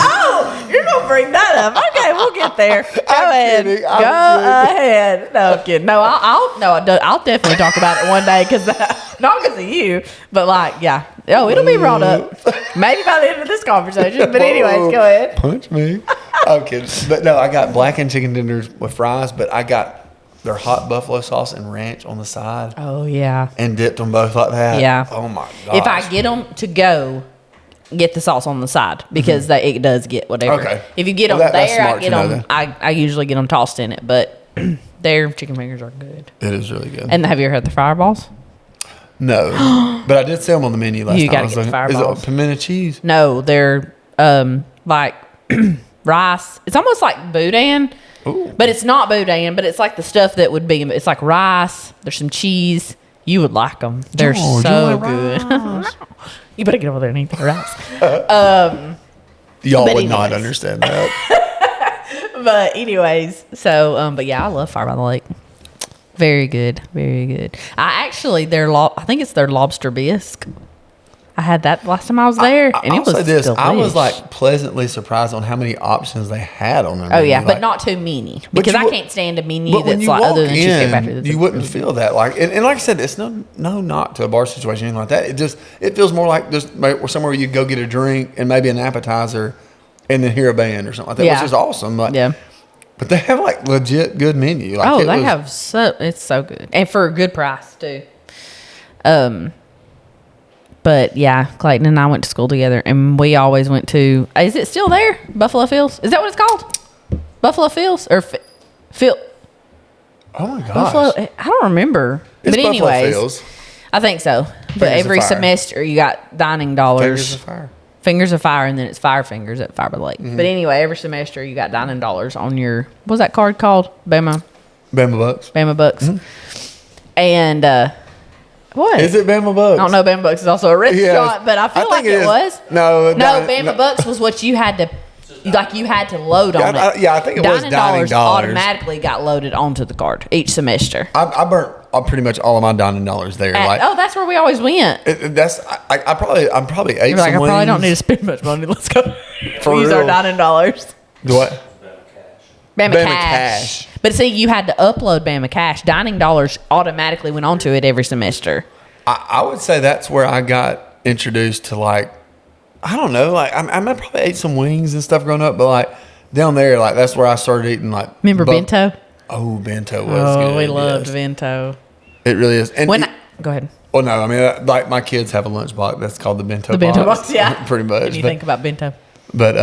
Oh, you're going to bring that up. Okay, we'll get there. Go ahead. Kidding. Go ahead. No, I'm kidding. No, I'll definitely talk about it one day because not because of you, but yeah. Oh, it'll be brought up maybe by the end of this conversation. But anyways, go ahead. Punch me. I'm kidding. But no, I got blackened chicken tenders with fries, but I got their hot buffalo sauce and ranch on the side Oh yeah. and dipped them both like that. Yeah. Oh my god. If I get them to go, get the sauce on the side because it does get whatever. Okay. If you get Well, them that's there, I smart get to know them. then. I usually get them tossed in it, but their chicken fingers are good. It is really good. And have you ever had the fireballs? No, but I did see them on the menu last You time. gotta I was get the looking- Fireballs. Is it pimento cheese? No, they're like rice. It's almost like boudin, Ooh. but it's not boudin. But it's like the stuff that would be. It's like rice. There's some cheese. You would like them. They're George, so you like good. rice? You better get over there and eat the rice. Y'all But would not anyways. understand that. But anyways, so but yeah, I love Fire by the Lake. Very good, very good. I actually I think it's their lobster bisque. I had that last time I was there, and it I'll was say this: I was delish. like pleasantly surprised on how many options they had on their Oh menu. yeah, Like, but not too many because you I would- can't stand a menu But when that's you like walk other than Cheesecake Factory. in, That's you like, wouldn't feel that. Like, and like I said, it's no not to a bar situation or anything like that. It feels more like just somewhere you go get a drink and maybe an appetizer, and then hear a band or something like that, Yeah. which is awesome. Like, yeah. but they have like legit good menu. Like, Oh, it they was- have it's so good and for a good price too. But yeah, Clayton and I went to school together, and we always went to. Is it still there? Buffalo Fields? Is that what it's called? Buffalo Fields or Phil? Oh my gosh! Buffalo. I don't remember. It's but Buffalo anyways, Fields. I think so. But Fingers of every Fire. semester you got dining dollars. Fingers of Fire. Fingers of Fire, and then it's Fire Fingers at Fire by the Lake. Mm-hmm. But anyway, every semester you got dining dollars on your what was that card called? Bama Bama Bucks. Bucks. And what? Is it Bama Bucks? I don't know. Bama Bucks is also a restaurant, Yes. but I feel think like it is. was. No, No, Bama Bucks was what you had to, like you had to load on Yeah, it. I think it was Dining Dollars. automatically got loaded onto the card each semester. I burnt pretty much all of my dining dollars there. Oh, that's where we always went. I probably ate You're like, I some probably don't wings. need to spend much money. Let's go. For Use our real. dining dollars. What? Bama, Bama Cash. Cash. But see, you had to upload Bama Cash. Dining dollars automatically went onto it every semester. I would say that's where I got introduced to like, I don't know, like I probably ate some wings and stuff growing up, but like down there, like that's where I started eating like. Remember bento? Oh, bento was Oh, good. we loved yes. bento. It really is. And Go ahead. well, no, I mean, like my kids have a lunch box that's called the bento box. The bento box, yeah. pretty much. What do you think about bento? But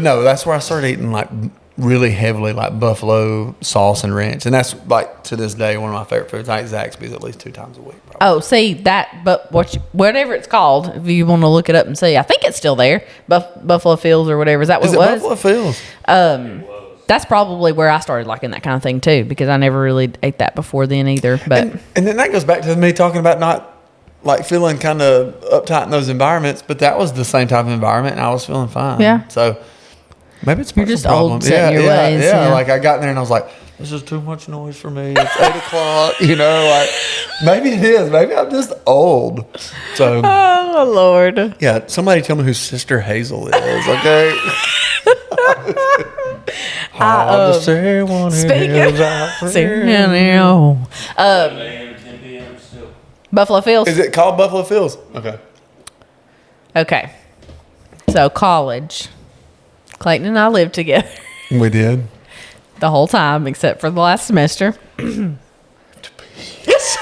no, that's where I started eating like really heavily like buffalo sauce and ranch, and that's like to this day one of my favorite foods. I eat Zaxby's at least 2 times a week. Probably. Oh, see that, but whatever it's called, if you want to look it up and see, I think it's still there. Buffalo Fields or whatever. Is that what Is it it was? Buffalo Fields? That's probably where I started liking that kind of thing too, because I never really ate that before then either. But And then that goes back to me talking about not like feeling kind of uptight in those environments, but that was the same type of environment, and I was feeling fine. Yeah. So maybe it's a You're personal just old, problem. set in your ways, Yeah. yeah. Like I got in there and I was like, this is too much noise for me. It's 8 o'clock. You know, like maybe it is. Maybe I'm just old. So oh Lord, yeah, somebody tell me who Sister Hazel is. Okay. Just say one speaking is out for you. AM, 10 p.m. still. Buffalo Fields. Is it called Buffalo Fields? Okay. Okay, so college. Clayton and I lived together We did. the whole time except for the last semester. It's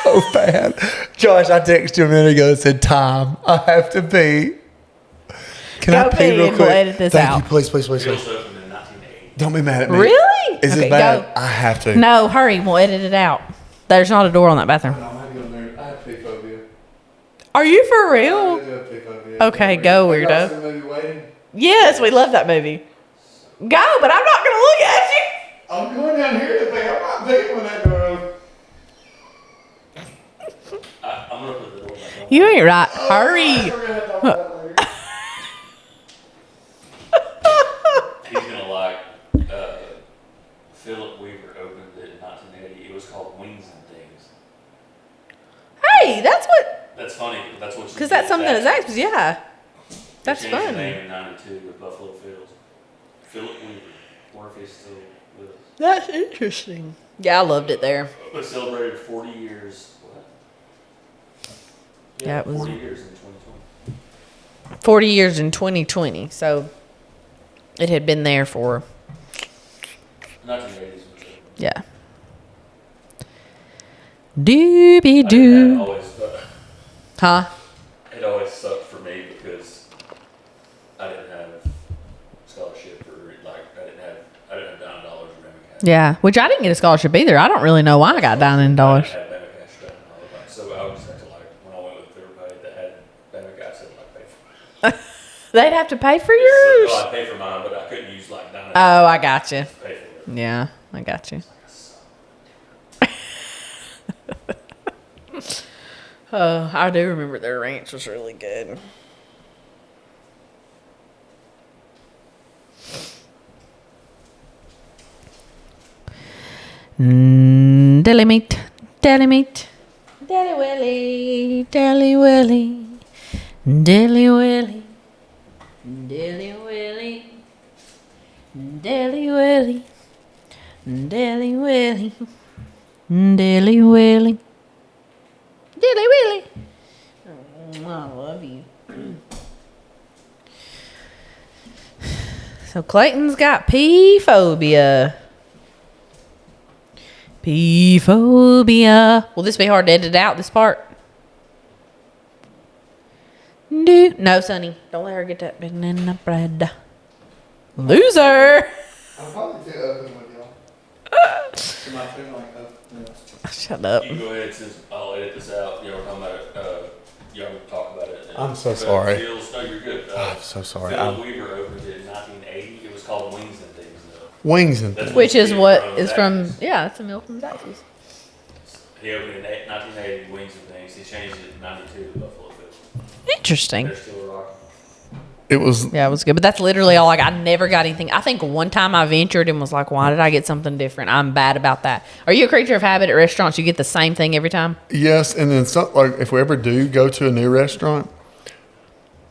so bad. Josh, I texted you a minute ago that said time. I have to pee. Can Go I pee pee real and quick? we'll edit this Thank out. you. Please, please, please, Fields please. opened in 1980. Don't be mad at me. Really? Is Okay, it bad? go. I have to. No, hurry. We'll edit it out. There's not a door on that bathroom. I have pee phobia. Are you for real? Okay, go, weirdo. Yes, we love that movie. Go, but I'm not going to look at you. I'm going down here to pee. I'm not peeing when that door opens. I'm going to put the door back on. You ain't right. Hurry. He's going to like, Philip Weaver opened it in 1980. It was called Wings and Things. Hey, that's what, That's funny, but that's what you because that's something that Zach's, yeah. That's Changed the fun. name in 92 with Buffalo Fields. Philip Weaver. Wonder if he's still with us. That's interesting. Yeah, I loved it there. But celebrated 40 years. What? Yeah, it was- 40 years in 2020. 40 years in 2020. So it had been there for 1980s was good. Yeah. Doobie I didn't doo. have always, Huh? it always sucked for me because I didn't have scholarship or like I didn't have $9 or Bama cash. Yeah. Which I didn't get a scholarship either. I don't really know why I got $9. I didn't have Bama cash $9. So I would just have to like when I went with everybody that had Bama cash, they would like pay for. They'd have to pay for So, yours. no, I paid for mine, but I couldn't use like $9 Oh, I got you. to pay for it. Yeah, I got you. I do remember their ranch was really good. Deli meat, deli meat, deli willy, deli willy, deli willy, deli willy, deli willy, deli willy, deli willy. Dilly Willy. Oh, I love you. So Clayton's got pee phobia. Pee phobia. Will this be hard to edit out, this part? No, Sonny. Don't let her get that banana bread. Loser. I'm probably too open with y'all. Am I too like open? Shut up. You can go ahead since I'll edit this out. Y'all were talking about it. Y'all can talk about it. I'm so sorry. Phil's, no, you're good. I'm so sorry. Phil Weaver opened it in 1980. It was called Wings and Things, though. Wings and That's things. Which is what from is from, Texas. yeah, it's a meal from Texas. He opened it in 1980, Wings and Things. He changed it in 92 to Buffalo Phil. Interesting. They're still rocking. It was Yeah, it was good. But that's literally all I never got anything. I think one time I ventured and was like, why did I get something different? I'm bad about that. Are you a creature of habit at restaurants? You get the same thing every time? yes, and then some, like if we ever do go to a new restaurant,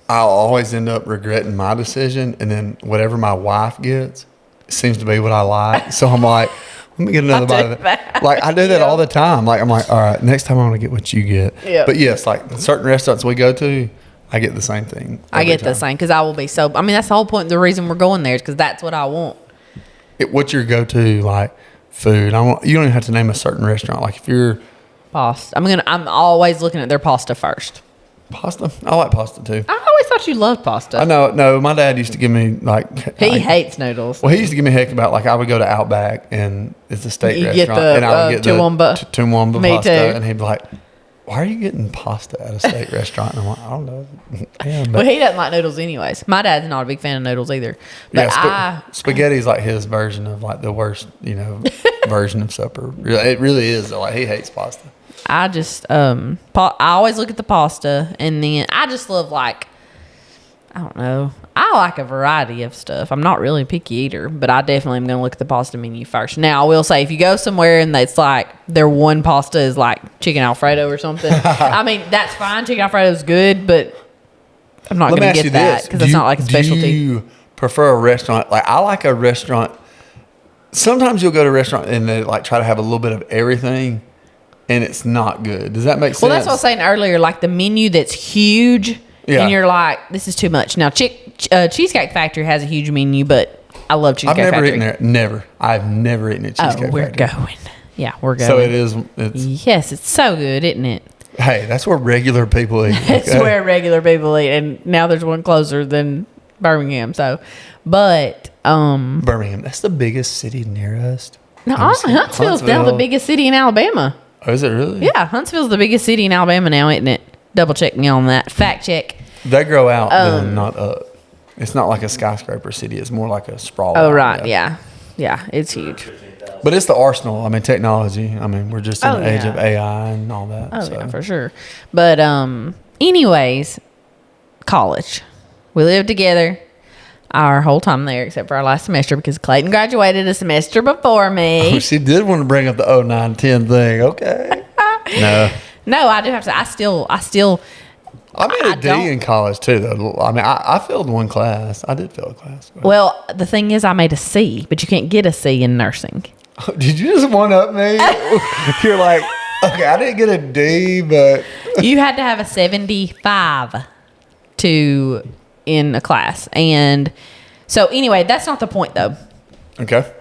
I'll always end up regretting my decision, and then whatever my wife gets seems to be what I like. So I'm like, let me get another bite of that. Like I do that all the time. Like I'm like, all right, next time I'm gonna get what you get. Yep. But yes, like certain restaurants we go to, I get the same thing. I every get the time. same because I will be so. I mean, that's the whole point. The reason we're going there is because that's what I want. What's your go-to like food? You don't even have to name a certain restaurant. Like if you're Pasta. I'm always looking at their pasta first. pasta, I like pasta too. I always thought you loved pasta. I know. No, my dad used to give me like He hates noodles. Well, he used to give me heck about like I would go to Outback and it's a steak You restaurant get the, and I would get Toowoomba. Toowoomba Me pasta too. and he'd be like, "Why are you getting pasta at a steak restaurant?" And I'm like, "I don't know." Yeah, but Well, he doesn't like noodles anyways. My dad's not a big fan of noodles either. But spaghetti's like his version of like the worst, version of supper. It really is. Like he hates pasta. I just I always look at the pasta, and then I just love like, I don't know. I like a variety of stuff. I'm not really a picky eater, but I definitely am going to look at the pasta menu first. Now, I will say, if you go somewhere and it's like their one pasta is like chicken Alfredo or something, I mean, that's fine. Chicken Alfredo is good, but I'm not Let me going to ask you get that this: because it's not like a specialty. Do you prefer a restaurant? Like I like a restaurant. Sometimes you'll go to a restaurant and they like try to have a little bit of everything, and it's not good. Does that make sense? Well, that's what I was saying earlier. Like the menu that's huge, Yeah. and you're like, this is too much. Now, Cheesecake Factory has a huge menu, but I love I've Cheesecake never Factory. eaten there. Never. I've never eaten at Cheesecake Oh, we're Factory. going. Yeah, we're going. So it is. It's Yes, it's so good, isn't it? hey, that's where regular people eat. It's okay? where regular people eat, and now there's one closer than Birmingham. So, but Birmingham. That's the biggest city near us. no, Huntsville. Huntsville's now the biggest city in Alabama. Oh, is it really? Yeah, Huntsville's the biggest city in Alabama now, isn't it? Double check me on that. Fact check. They grow out, then not up. It's not like a skyscraper city. It's more like a sprawl. Oh, out, right. Yeah, it's huge. 15,000. But it's the arsenal. I mean, technology. I mean, we're just in Oh, the age yeah. of AI and all that. Oh, so. yeah, for sure. But anyways, college. We lived together our whole time there, except for our last semester because Clayton graduated a semester before me. Oh, she did want to bring up the 09-10 thing. Okay. No. No, I do have to. I still. I made I a D don't- in college too, though. I mean, I failed one class. I did fail a class. Well, the thing is, I made a C, but you can't get a C in nursing. Did you just one up me? You're like, okay, I didn't get a D, but You had to have a 75 to in a class, and so anyway, that's not the point though. okay.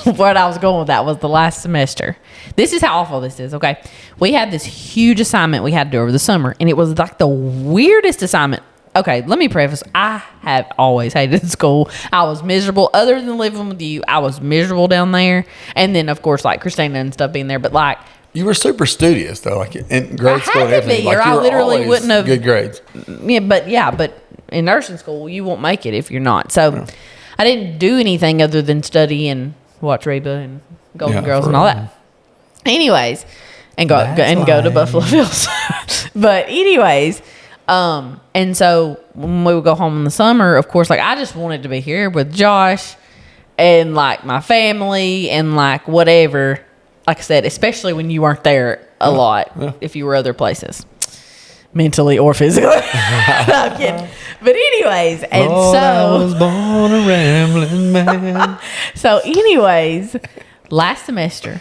what I was going with that was the last semester. This is how awful this is, okay? We had this huge assignment we had to do over the summer, and it was like the weirdest assignment. Okay, let me preface. I have always hated school. I was miserable. Other than living with you, I was miserable down there. And then, of course, like Christina and stuff being there. But like, You were super studious though, like in grade school and had to everything. be, or Like I you were literally always wouldn't have- good grades. but in nursing school, you won't make it if you're not. So I didn't do anything other than study and watch Reba and Golden Yeah, Girls for and all real. that. Anyways, and go That's to why. Buffalo Bills. But anyways, and so when we would go home in the summer, of course, like I just wanted to be here with Josh and like my family and like whatever. Like I said, especially when you weren't there a lot, if you were other places, mentally or physically. No, I'm kidding. But anyways, and Lord, I so was born a rambling man. so anyways, last semester.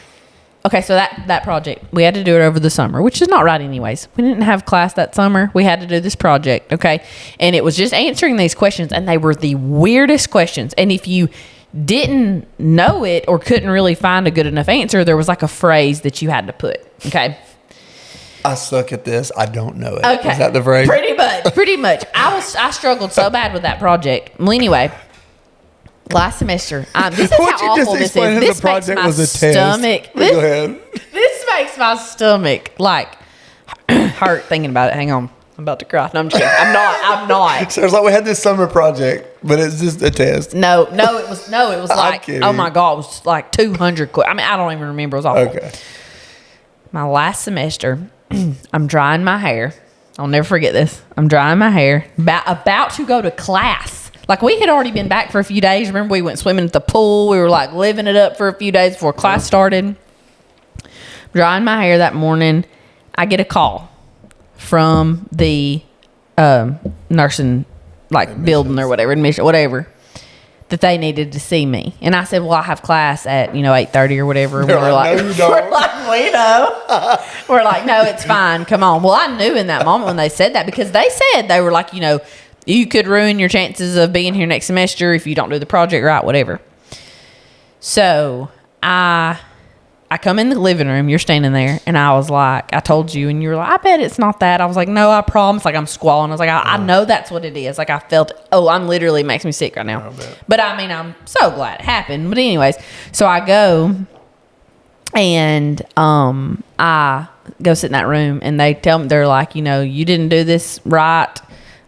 Okay, so that project, we had to do it over the summer, which is not right anyways. We didn't have class that summer. We had to do this project, okay? And it was just answering these questions, and they were the weirdest questions. And if you didn't know it or couldn't really find a good enough answer, there was like a phrase that you had to put, okay? I suck at this. I don't know it. Okay. Is that the phrase? Pretty much. I struggled so bad with that project. Well, anyway, last semester, this is What'd how you awful just this is. explain This the makes project my was a test? stomach. Go ahead. This makes my stomach like hurt thinking about it. Hang on, I'm about to cry. No, I'm just kidding. I'm not. So it's like we had this summer project, but it's just a test. No, it was like, kidding. oh my God, it was like 200. I mean, I don't even remember. It was awful. Okay. My last semester, I'm drying my hair. I'll never forget this. I'm drying my hair, about to go to class. Like we had already been back for a few days. Remember we went swimming at the pool. We were like living it up for a few days before class started. Drying my hair that morning, I get a call from the nursing building or whatever, admission, whatever, that they needed to see me. And I said, well, I have class at 8:30 or whatever. And They're like, "No, you don't." we're like, we know. We're like, no, it's fine. Come on. Well, I knew in that moment when they said that, because they said, they were like, you could ruin your chances of being here next semester if you don't do the project right, whatever. So I come in the living room, you're standing there, and I was like, I told you, and you were like, I bet it's not that. I was like, no, I promise. Like I'm squalling. I was like, I know that's what it is. Like I felt, I'm literally, it makes me sick right now. But I mean, I'm so glad it happened. But anyways, so I go and I go sit in that room, and they tell me, they're like, you didn't do this right.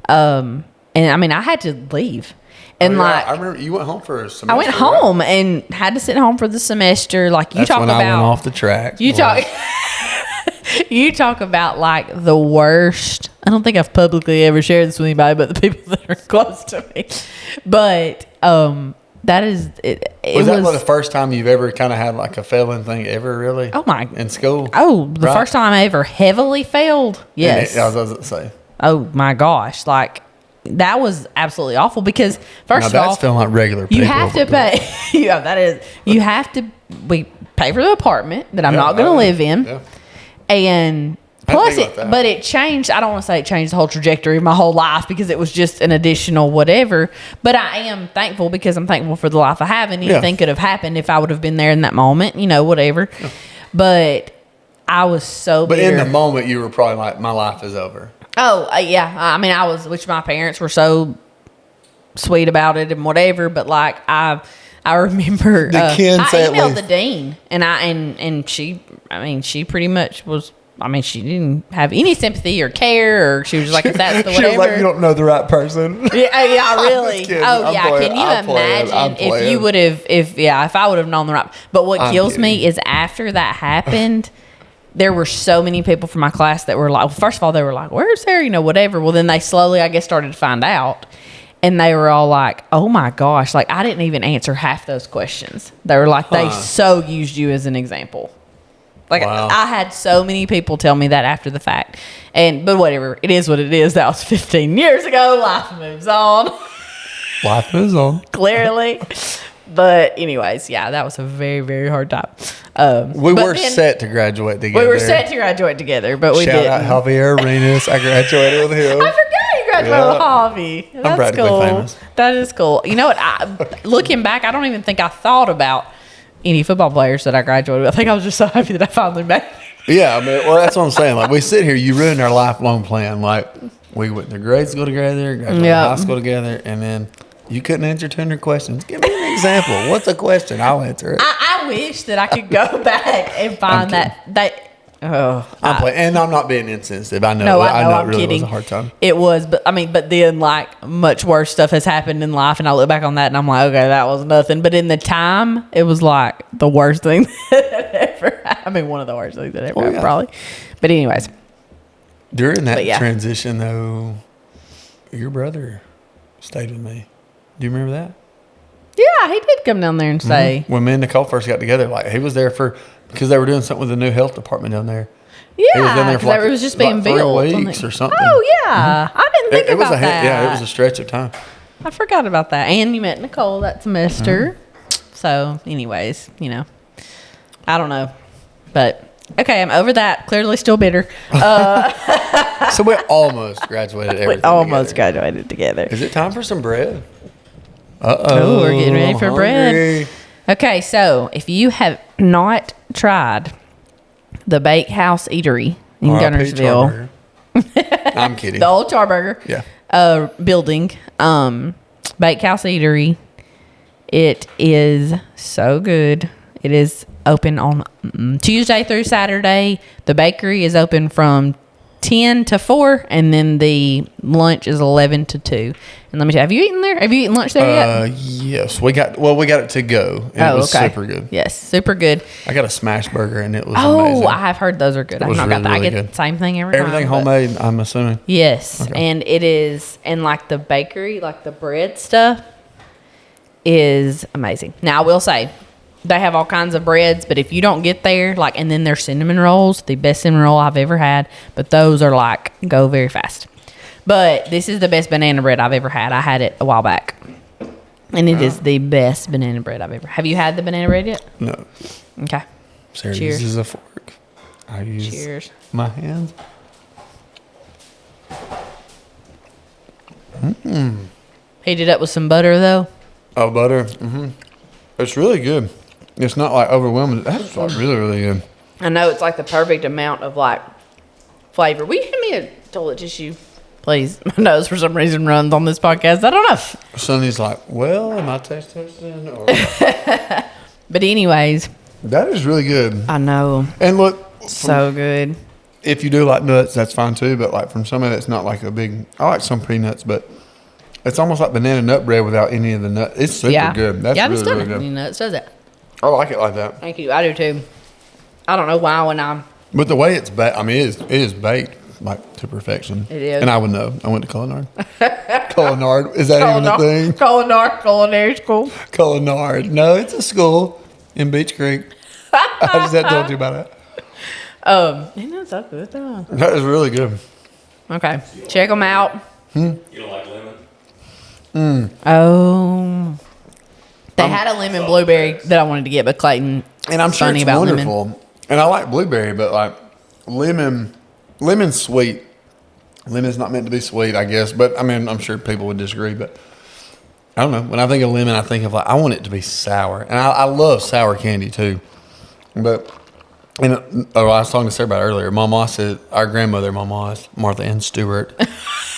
And I mean, I had to leave. And I remember you went home for a semester. I went home and had to sit home for the semester. Like That's talk when about, I went off the track. you talk about like the worst. I don't think I've publicly ever shared this with anybody but the people that are close to me. But that is it. Was that the first time you've ever kind of had like a failing thing ever, really? Oh my! In school? The Right. first time I ever heavily failed. Yes. I was going to say. Oh my gosh! Like that was absolutely awful, because first Now of that's all, feeling like regular people. you have to pay. You have to. We pay for the apartment that I'm not going to live in, Yeah. and I plus think about that. But it changed. I don't want to say it changed the whole trajectory of my whole life, because it was just an additional whatever. But I am thankful, because I'm thankful for the life I have, and anything could have happened if I would have been there in that moment. Whatever. Yeah. But I was so. But bitter. in the moment, you were probably like, my life is over. Oh, yeah. I mean, I was, which my parents were so sweet about it and whatever. But like, I remember The kids I say at emailed least- the dean, and she pretty much was. I mean, she didn't have any sympathy or care, or she was just like, if that's the whatever. She was like, you don't know the right person. Yeah, really. just kidding. Oh, I'm yeah. playing. Can you I'm playing. I'm imagine if playing. you would have, if I would have known the right. But what I'm kills me kidding. is after that happened, there were so many people from my class that were like, well, first of all, they were like, where's Sarah? Whatever. Well, then they slowly, I guess, started to find out. And they were all like, oh my gosh, like I didn't even answer half those questions. They were like, they so used you as an example. Like Wow. I had so many people tell me that after the fact. But whatever, it is what it is. That was 15 years ago. Life moves on. Life moves on. Clearly. But anyways, yeah, that was a very, very hard time. We but were then set to graduate together. We were set to graduate together, but we Shout didn't. out Javier Arenas. I graduated with him. I forgot you little hobby. That's practically cool. famous. That is cool. You know what? Looking back, I don't even think I thought about any football players that I graduated with. I think I was just so happy that I finally made it. Yeah, I mean, well, that's what I'm saying. Like, we sit here, you ruined our lifelong plan. Like, we went to grade school together, graduated high school together, and then you couldn't answer 200 questions. Give me an example. What's a question? I'll answer it. I wish that I could go back and find that. I'm playing, and I'm not being insensitive. I know. No, I know I'm it really kidding. was a hard time. It was, but then like much worse stuff has happened in life, and I look back on that and I'm like, okay, that was nothing. But in the time, it was like the worst thing that ever happened. I mean, one of the worst things that ever happened, probably. But anyways, during that transition, though, your brother stayed with me. Do you remember that? Yeah, he did come down there and stay. When me and Nicole first got together, like he was there because they were doing something with the new health department down there. Yeah, he was down there for it was just being 3 built. weeks or something. Oh yeah, I didn't think It was about that. Yeah, it was a stretch of time. I forgot about that. And you met Nicole that semester. So, anyways, I don't know, but okay, I'm over that. Clearly, still bitter. So we almost graduated. Everything Almost together. graduated together. Is it time for some bread? Oh, we're getting ready for hungry. bread. Okay, so if you have not tried the Bakehouse Eatery in Gunnersville, I'm kidding. the old Charburger building, Bakehouse Eatery, it is so good. It is open on Tuesday through Saturday. The bakery is open from 10 to 4, and then the lunch is 11 to 2. And let me tell you, have you eaten there? Have you eaten lunch there yet? Yes. We got it to go. And it was super good. Yes, super good. I got a smash burger, and it was amazing. I have heard those are good. I've not got that. I get the same thing every time. Everything homemade, I'm assuming. Yes, okay. And it is, and like the bakery, like the bread stuff is amazing. Now, I will say, they have all kinds of breads, but if you don't get there, like, and then their cinnamon rolls, the best cinnamon roll I've ever had, but those are like, go very fast. But this is the best banana bread I've ever had. I had it a while back, and it is the best banana bread I've ever. Have you had the banana bread yet? No. Okay. Sarah Cheers. uses a fork. I use my hands. Heat it up with some butter, though. Oh, butter. Mm-hmm. It's really good. It's not like overwhelming. That's like really, really good. I know it's like the perfect amount of like flavor. Will you hand me a toilet tissue, please? My nose for some reason runs on this podcast. I don't know. Sonny's like, well, am I taste testing? Or... But anyways. That is really good. I know. And look. So good. If you do like nuts, that's fine too. But like from somebody that's not like a big, I like some peanuts, but it's almost like banana nut bread without any of the nuts. It's super good. That's really, really good. Any nuts does it? I like it like that. Thank you. I do too. I don't know why when I'm. But the way it's baked, I mean, it is baked like to perfection. It is. And I would know. I went to Culinary. Culinary. Is that even a thing? Culinary school. Culinary. No, it's a school in Beach Creek. I just had told you about it. Isn't that so good though? That is really good. Okay. Check them out. You don't like lemon? Oh. They had a lemon blueberry that I wanted to get, but Clayton and I'm sure funny it's about wonderful. lemon. And I like blueberry, but like lemon's sweet. Lemon's not meant to be sweet, I guess. But I mean, I'm sure people would disagree. But I don't know. When I think of lemon, I think of like I want it to be sour, and I love sour candy too. But I was talking to Sarah about it earlier. Mama said our grandmother, Martha Ann Stewart,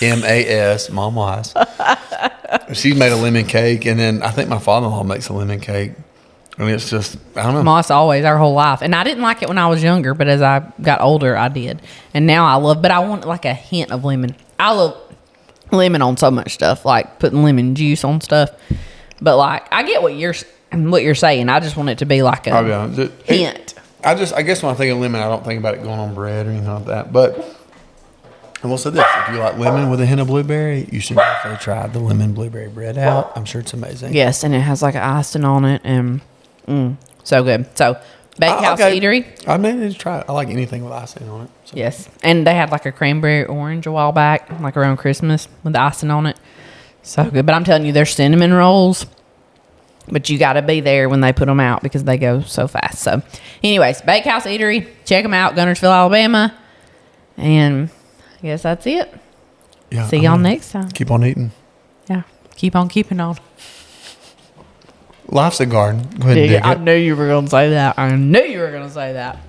M.A.S. Mama. She made a lemon cake, and then I think my father-in-law makes a lemon cake. I mean, it's just, I don't know. Moss always, our whole life. And I didn't like it when I was younger, but as I got older, I did. And now I love, but I want like a hint of lemon. I love lemon on so much stuff, like putting lemon juice on stuff. But like, I get what you're saying. I just want it to be like a hint. I guess when I think of lemon, I don't think about it going on bread or anything like that. But I will say this: if you like lemon with a hint of blueberry, you should definitely try the lemon blueberry bread out. I'm sure it's amazing. Yes, and it has like icing on it, and so good. So, Bakehouse Eatery. I may need to try it. I like anything with icing on it. So. Yes, and they had like a cranberry orange a while back, like around Christmas with the icing on it. So good. But I'm telling you, they're cinnamon rolls. But you got to be there when they put them out because they go so fast. So, anyways, Bakehouse Eatery. Check them out, Gunnersville, Alabama. And I guess that's it. Yeah. See y'all next time. Keep on eating. Yeah. Keep on keeping on. Life's a garden. Go ahead and dig I it. knew you were going to say that. I knew you were going to say that.